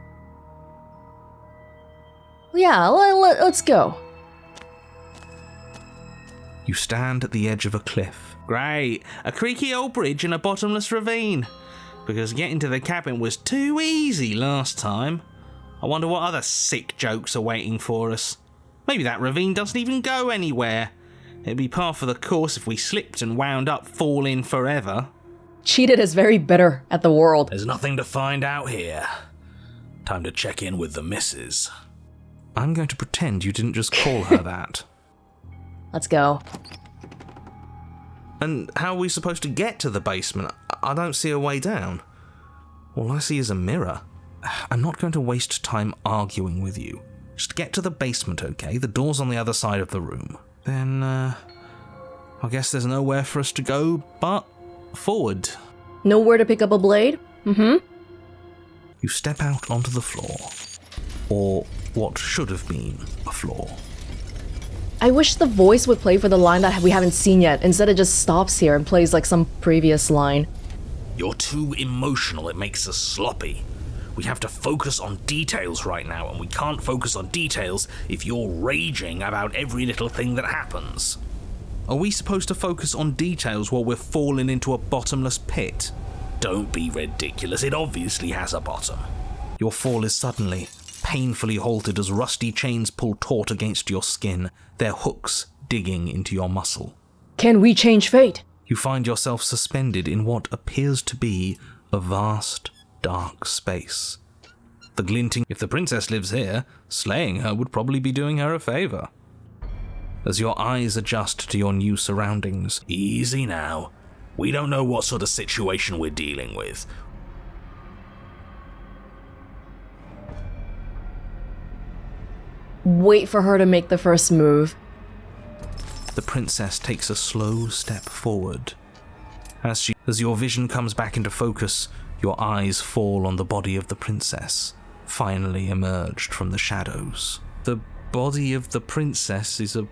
Yeah, let's go. You stand at the edge of a cliff. Great. A creaky old bridge and a bottomless ravine. Because getting to the cabin was too easy last time. I wonder what other sick jokes are waiting for us. Maybe that ravine doesn't even go anywhere. It'd be par for the course if we slipped and wound up falling forever. Cheated is very bitter at the world. There's nothing to find out here. Time to check in with the missus. I'm going to pretend you didn't just call her that. Let's go. And how are we supposed to get to the basement? I don't see a way down. All I see is a mirror. I'm not going to waste time arguing with you. Just get to the basement, okay? The door's on the other side of the room. Then, I guess there's nowhere for us to go but forward. Nowhere to pick up a blade? You step out onto the floor. Or what should have been a floor. I wish the voice would play for the line that we haven't seen yet. Instead it just stops here and plays like some previous line. You're too emotional, it makes us sloppy. We have to focus on details right now, and we can't focus on details if you're raging about every little thing that happens. Are we supposed to focus on details while we're falling into a bottomless pit? Don't be ridiculous, it obviously has a bottom. Your fall is suddenly, painfully halted as rusty chains pull taut against your skin, their hooks digging into your muscle. Can we change fate? You find yourself suspended in what appears to be a vast, dark space. The glinting, if the princess lives here, slaying her would probably be doing her a favour. As your eyes adjust to your new surroundings, Easy now. We don't know what sort of situation we're dealing with. Wait for her to make the first move. the princess takes a slow step forward. As your vision comes back into focus, your eyes fall on the body of the princess, finally emerged from the shadows. The body of the princess is a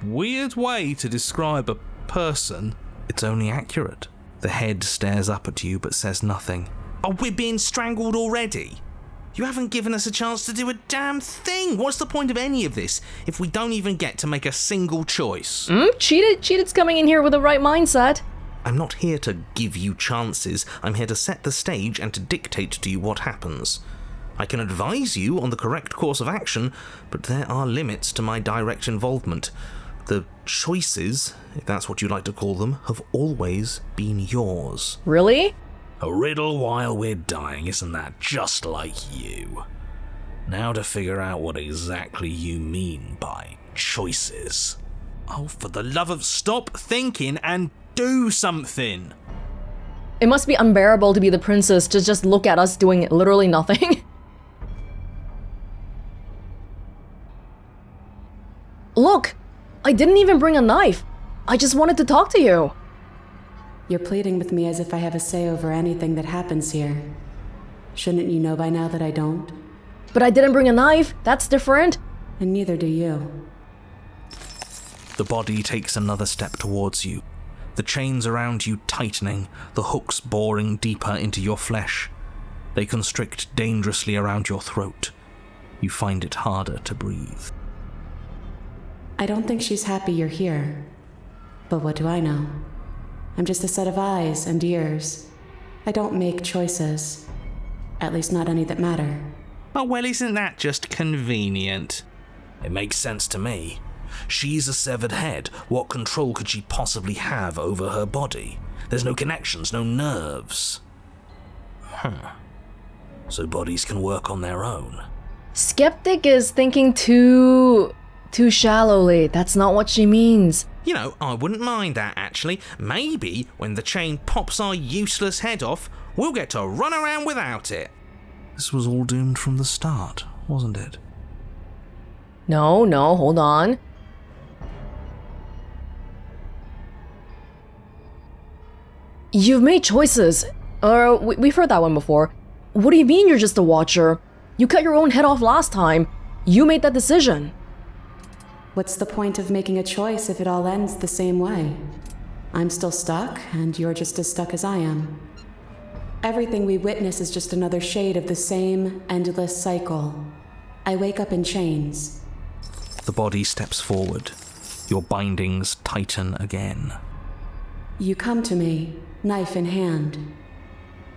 weird way to describe a person. It's only accurate. The head stares up at you but says nothing. Oh, we're being strangled already? You haven't given us a chance to do a damn thing. What's the point of any of this if we don't even get to make a single choice? Cheated's coming in here with the right mindset. I'm not here to give you chances. I'm here to set the stage and to dictate to you what happens. I can advise you on the correct course of action, but there are limits to my direct involvement. The choices, if that's what you like to call them, have always been yours. Really? A riddle while we're dying, isn't that just like you? Now to figure out what exactly you mean by choices. Oh, for the love of stop thinking and do something. It must be unbearable to be the princess to just look at us doing literally nothing. Look, I didn't even bring a knife. I just wanted to talk to you. You're pleading with me as if I have a say over anything that happens here. Shouldn't you know by now that I don't? But I didn't bring a knife. That's different. And neither do you. The body takes another step towards you, the chains around you tightening, the hooks boring deeper into your flesh. They constrict dangerously around your throat. You find it harder to breathe. I don't think she's happy you're here. But what do I know? I'm just a set of eyes and ears. I don't make choices. At least not any that matter. Oh, well, isn't that just convenient? It makes sense to me. She's a severed head. What control could she possibly have over her body? There's no connections, no nerves. So bodies can work on their own. Skeptic is thinking too shallowly. That's not what she means. You know, I wouldn't mind that, actually. Maybe when the chain pops our useless head off, we'll get to run around without it. This was all doomed from the start, wasn't it? No, hold on. You've made choices. We've heard that one before. What do you mean you're just a watcher? You cut your own head off last time. You made that decision. What's the point of making a choice if it all ends the same way? I'm still stuck, and you're just as stuck as I am. Everything we witness is just another shade of the same endless cycle. I wake up in chains. The body steps forward. Your bindings tighten again. You come to me, knife in hand.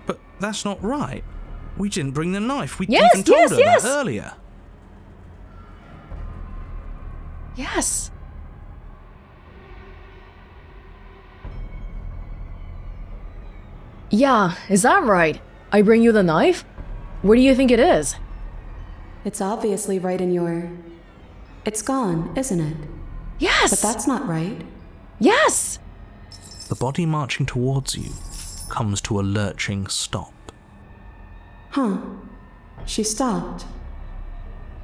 But that's not right. We didn't bring the knife. We Yes, even told her yes. that earlier. Yes. Yeah, is that right? I bring you the knife? Where do you think it is? It's obviously right in your... It's gone, isn't it? Yes! But that's not right. Yes! The body marching towards you comes to a lurching stop. Huh. She stopped.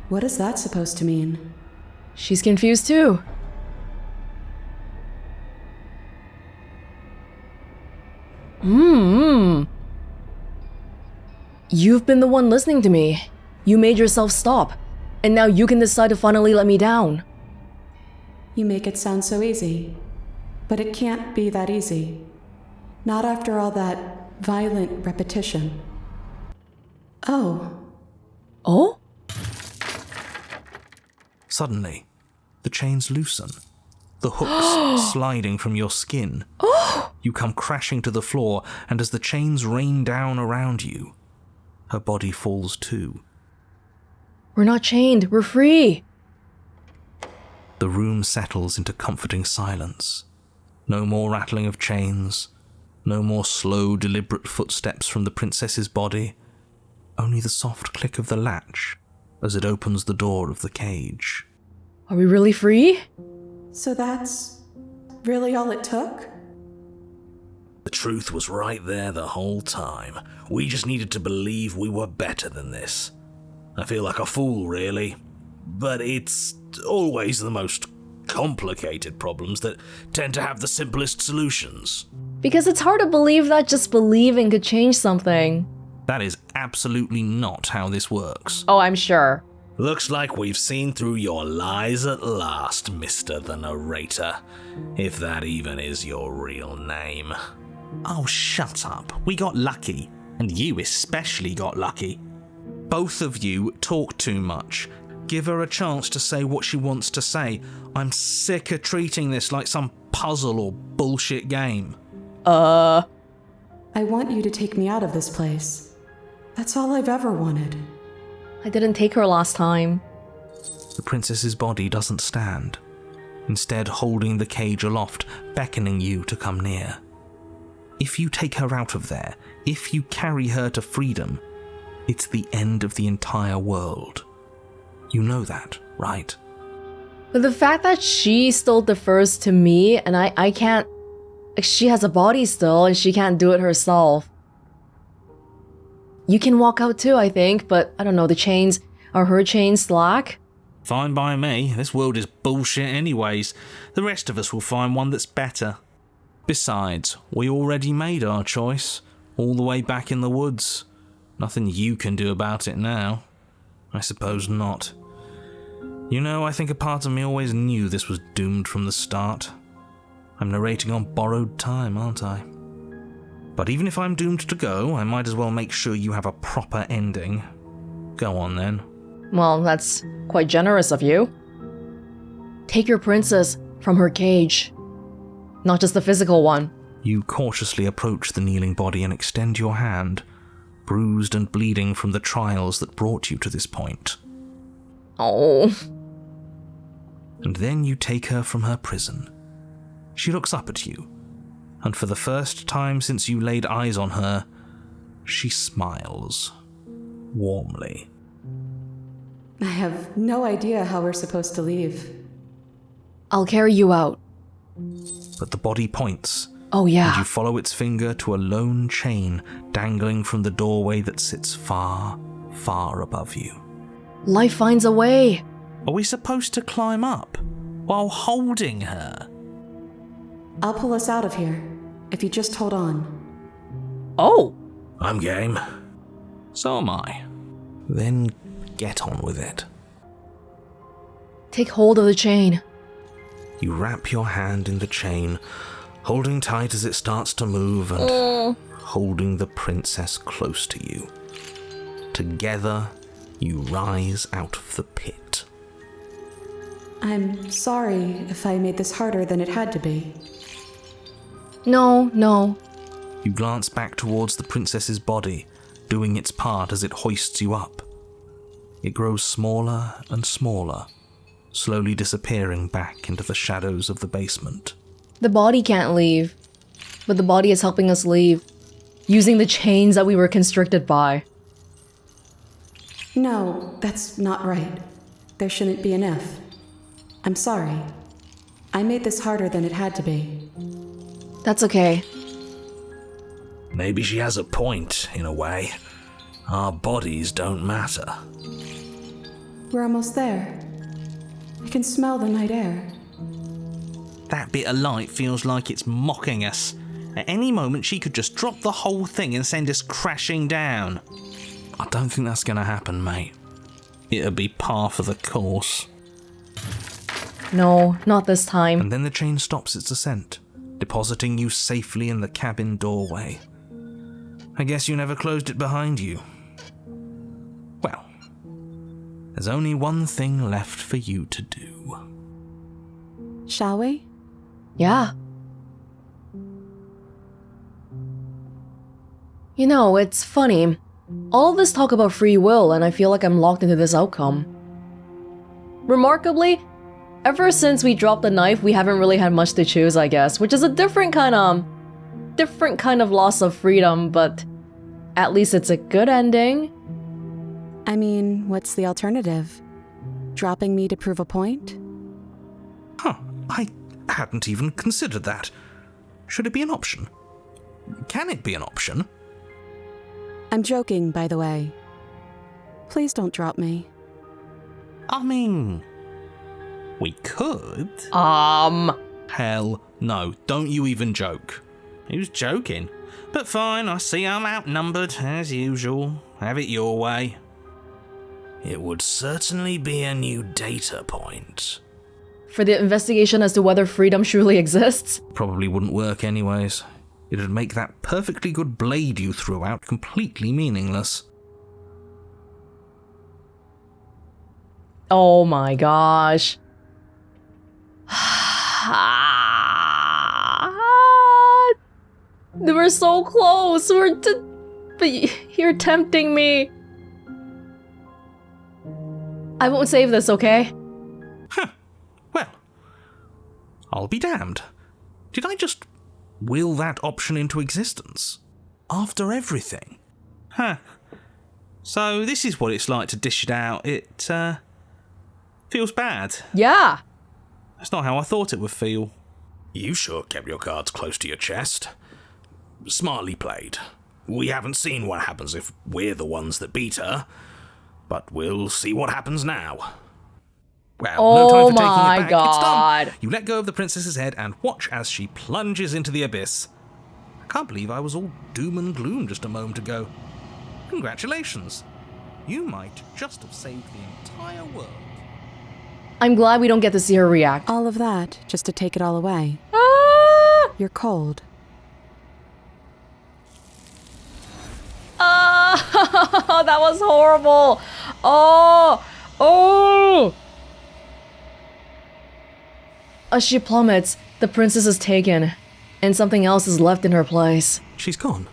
What is that supposed to mean? She's confused too. You've been the one listening to me. You made yourself stop. And now you can decide to finally let me down. You make it sound so easy. But it can't be that easy. Not after all that violent repetition. Oh. Oh? Suddenly, the chains loosen. the hooks sliding from your skin. You come crashing to the floor, and as the chains rain down around you, her body falls too. We're not chained, we're free! The room settles into comforting silence. No more rattling of chains, no more slow, deliberate footsteps from the princess's body, only the soft click of the latch as it opens the door of the cage. Are we really free? So that's really all it took? The truth was right there the whole time. We just needed to believe we were better than this. I feel like a fool, really. But it's always the most complicated problems that tend to have the simplest solutions. Because it's hard to believe that just believing could change something. That is absolutely not how this works. Oh, I'm sure. Looks like we've seen through your lies at last, Mr. the Narrator. If that even is your real name. Oh, shut up. We got lucky. And you especially got lucky. Both of you talk too much. Give her a chance to say what she wants to say. I'm sick of treating this like some puzzle or bullshit game. I want you to take me out of this place. That's all I've ever wanted. I didn't take her last time. The princess's body doesn't stand, instead holding the cage aloft, beckoning you to come near. If you take her out of there, if you carry her to freedom, it's the end of the entire world. You know that, right? But the fact that she still defers to me and I can't... Like, she has a body still and she can't do it herself. You can walk out too, I think, but I don't know, the chains... Are her chains slack? Fine by me. This world is bullshit anyways. The rest of us will find one that's better. Besides, we already made our choice, all the way back in the woods. Nothing you can do about it now. I suppose not. You know, I think a part of me always knew this was doomed from the start. I'm narrating on borrowed time, aren't I? But even if I'm doomed to go, I might as well make sure you have a proper ending. Go on then. Well, that's quite generous of you. Take your princess from her cage. Not just the physical one. You cautiously approach the kneeling body and extend your hand, bruised and bleeding from the trials that brought you to this point. Oh. And then you take her from her prison. She looks up at you, and for the first time since you laid eyes on her, she smiles. Warmly. I have no idea how we're supposed to leave. I'll carry you out. But the body points. Oh yeah. And you follow its finger to a lone chain dangling from the doorway that sits far, far above you. Life finds a way. Are we supposed to climb up while holding her? I'll pull us out of here, if you just hold on. Oh. I'm game. So am I. Then get on with it. Take hold of the chain. You wrap your hand in the chain, holding tight as it starts to move and holding the princess close to you. Together, you rise out of the pit. I'm sorry if I made this harder than it had to be. No. You glance back towards the princess's body, doing its part as it hoists you up. It grows smaller and smaller, slowly disappearing back into the shadows of the basement. The body can't leave. But the body is helping us leave. Using the chains that we were constricted by. No, that's not right. There shouldn't be an if. I'm sorry. I made this harder than it had to be. That's okay. Maybe she has a point, in a way. Our bodies don't matter. We're almost there. I can smell the night air. That bit of light feels like it's mocking us. At any moment she could just drop the whole thing and send us crashing down. I don't think that's going to happen, mate. It'll be par for the course. No, not this time. And then the chain stops its ascent, depositing you safely in the cabin doorway. I guess you never closed it behind you. Well, there's only one thing left for you to do. Shall we? Yeah. You know, it's funny. All this talk about free will, and I feel like I'm locked into this outcome. Remarkably, ever since we dropped the knife, we haven't really had much to choose, I guess, which is a different kind of loss of freedom, but at least it's a good ending. I mean, what's the alternative? Dropping me to prove a point? Huh, I hadn't even considered that. Should it be an option? Can it be an option? I'm joking, by the way. Please don't drop me. I mean, we could. Hell no, don't you even joke. Who's joking? But fine, I see I'm outnumbered, as usual. Have it your way. It would certainly be a new data point. For the investigation as to whether freedom truly exists? Probably wouldn't work anyways. It'd make that perfectly good blade you threw out completely meaningless. Oh my gosh. We're so close. But you're tempting me. I won't save this, okay? Huh. Well, I'll be damned. Did I just will that option into existence? After everything? Huh. So this is what it's like to dish it out. It, feels bad. Yeah. That's not how I thought it would feel. You sure kept your cards close to your chest. Smartly played. We haven't seen what happens if we're the ones that beat her, but we'll see what happens now. Well, no time for taking my it back. God. It's done. You let go of the princess's head and watch as she plunges into the abyss. I can't believe I was all doom and gloom just a moment ago. Congratulations. You might just have saved the entire world. I'm glad we don't get to see her react. All of that, just to take it all away. Ah! You're cold. Ah! That was horrible. Oh! As she plummets, the princess is taken, and something else is left in her place. She's gone.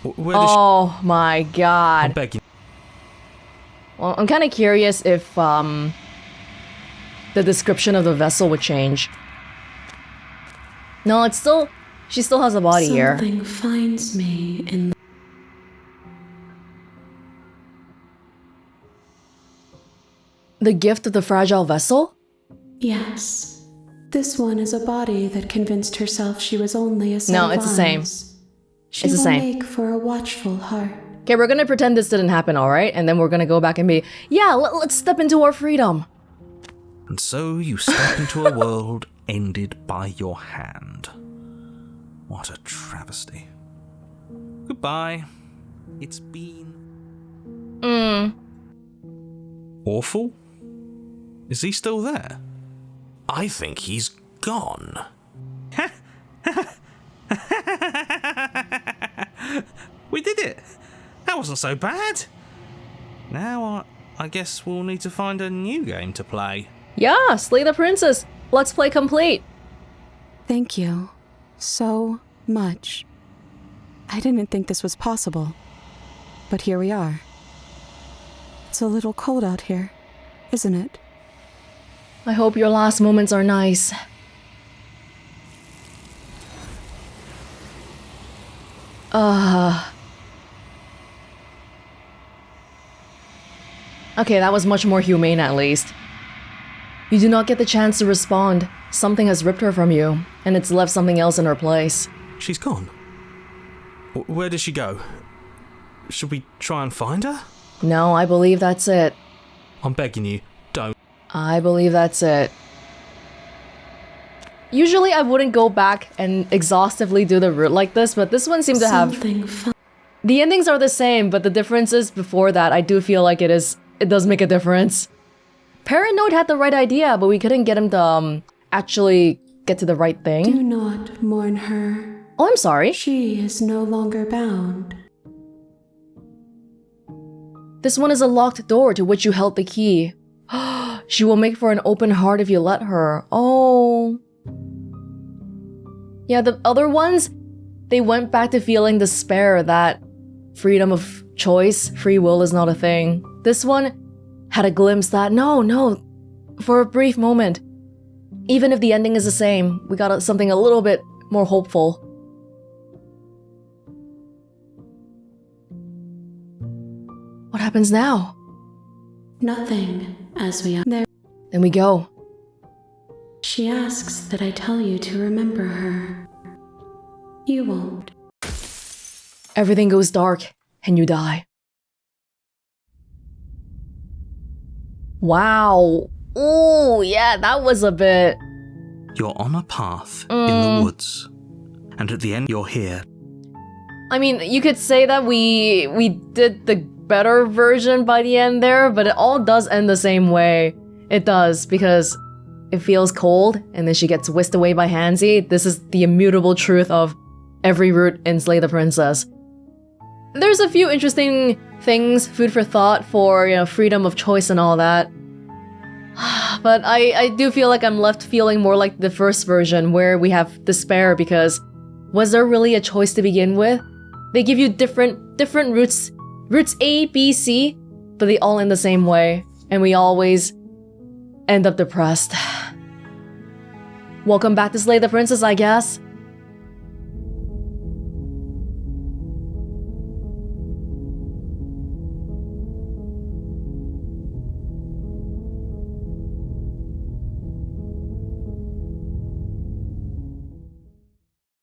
Where does Oh my I'm god. begging. Well, I'm kind of curious if, the description of the vessel would change. No, she still has a body here. Something finds me in the... The gift of the fragile vessel? Yes. This one is a body that convinced herself she was only a set No, of it's the same. eyes. She It's the will same. make for a watchful heart. Okay, we're gonna pretend this didn't happen, alright? And then we're gonna go back and be, yeah, let's step into our freedom. And so you step into a world ended by your hand. What a travesty. Goodbye. It's been... awful? Is he still there? I think he's gone. We did it! That wasn't so bad. Now I guess we'll need to find a new game to play. Yeah, slay the princess. Let's play complete. Thank you so much. I didn't think this was possible, but here we are. It's a little cold out here, isn't it? I hope your last moments are nice. Okay, that was much more humane at least. You do not get the chance to respond. Something has ripped her from you, and it's left something else in her place. She's gone. Where did she go? Should we try and find her? No, I believe that's it. I'm begging you, don't. I believe that's it. Usually I wouldn't go back and exhaustively do the route like this, but this one seemed to have... The endings are the same, but the differences before that, I do feel like it does make a difference. Paranoid had the right idea, but we couldn't get him to actually get to the right thing. Do not mourn her. Oh, I'm sorry. She is no longer bound. This one is a locked door to which you held the key. She will make for an open heart if you let her. Oh. Yeah, the other ones, they went back to feeling despair that freedom of choice, free will is not a thing. This one had a glimpse that no, for a brief moment, even if the ending is the same, we got something a little bit more hopeful. What happens now? Nothing, as we are there. Then we go. She asks that I tell you to remember her. You won't. Everything goes dark, and you die. Wow. Oh, yeah, that was a bit... You're on a path in the woods, and at the end you're here. I mean, you could say that we did the better version by the end there, but it all does end the same way. It does, because it feels cold, and then she gets whisked away by Hansi. This is the immutable truth of every route in Slay the Princess. There's a few interesting things, food for thought for, you know, freedom of choice and all that. But I do feel like I'm left feeling more like the first version, where we have despair because was there really a choice to begin with? They give you different routes A, B, C, but they all end the same way, and we always end up depressed. Welcome back to Slay the Princess, I guess.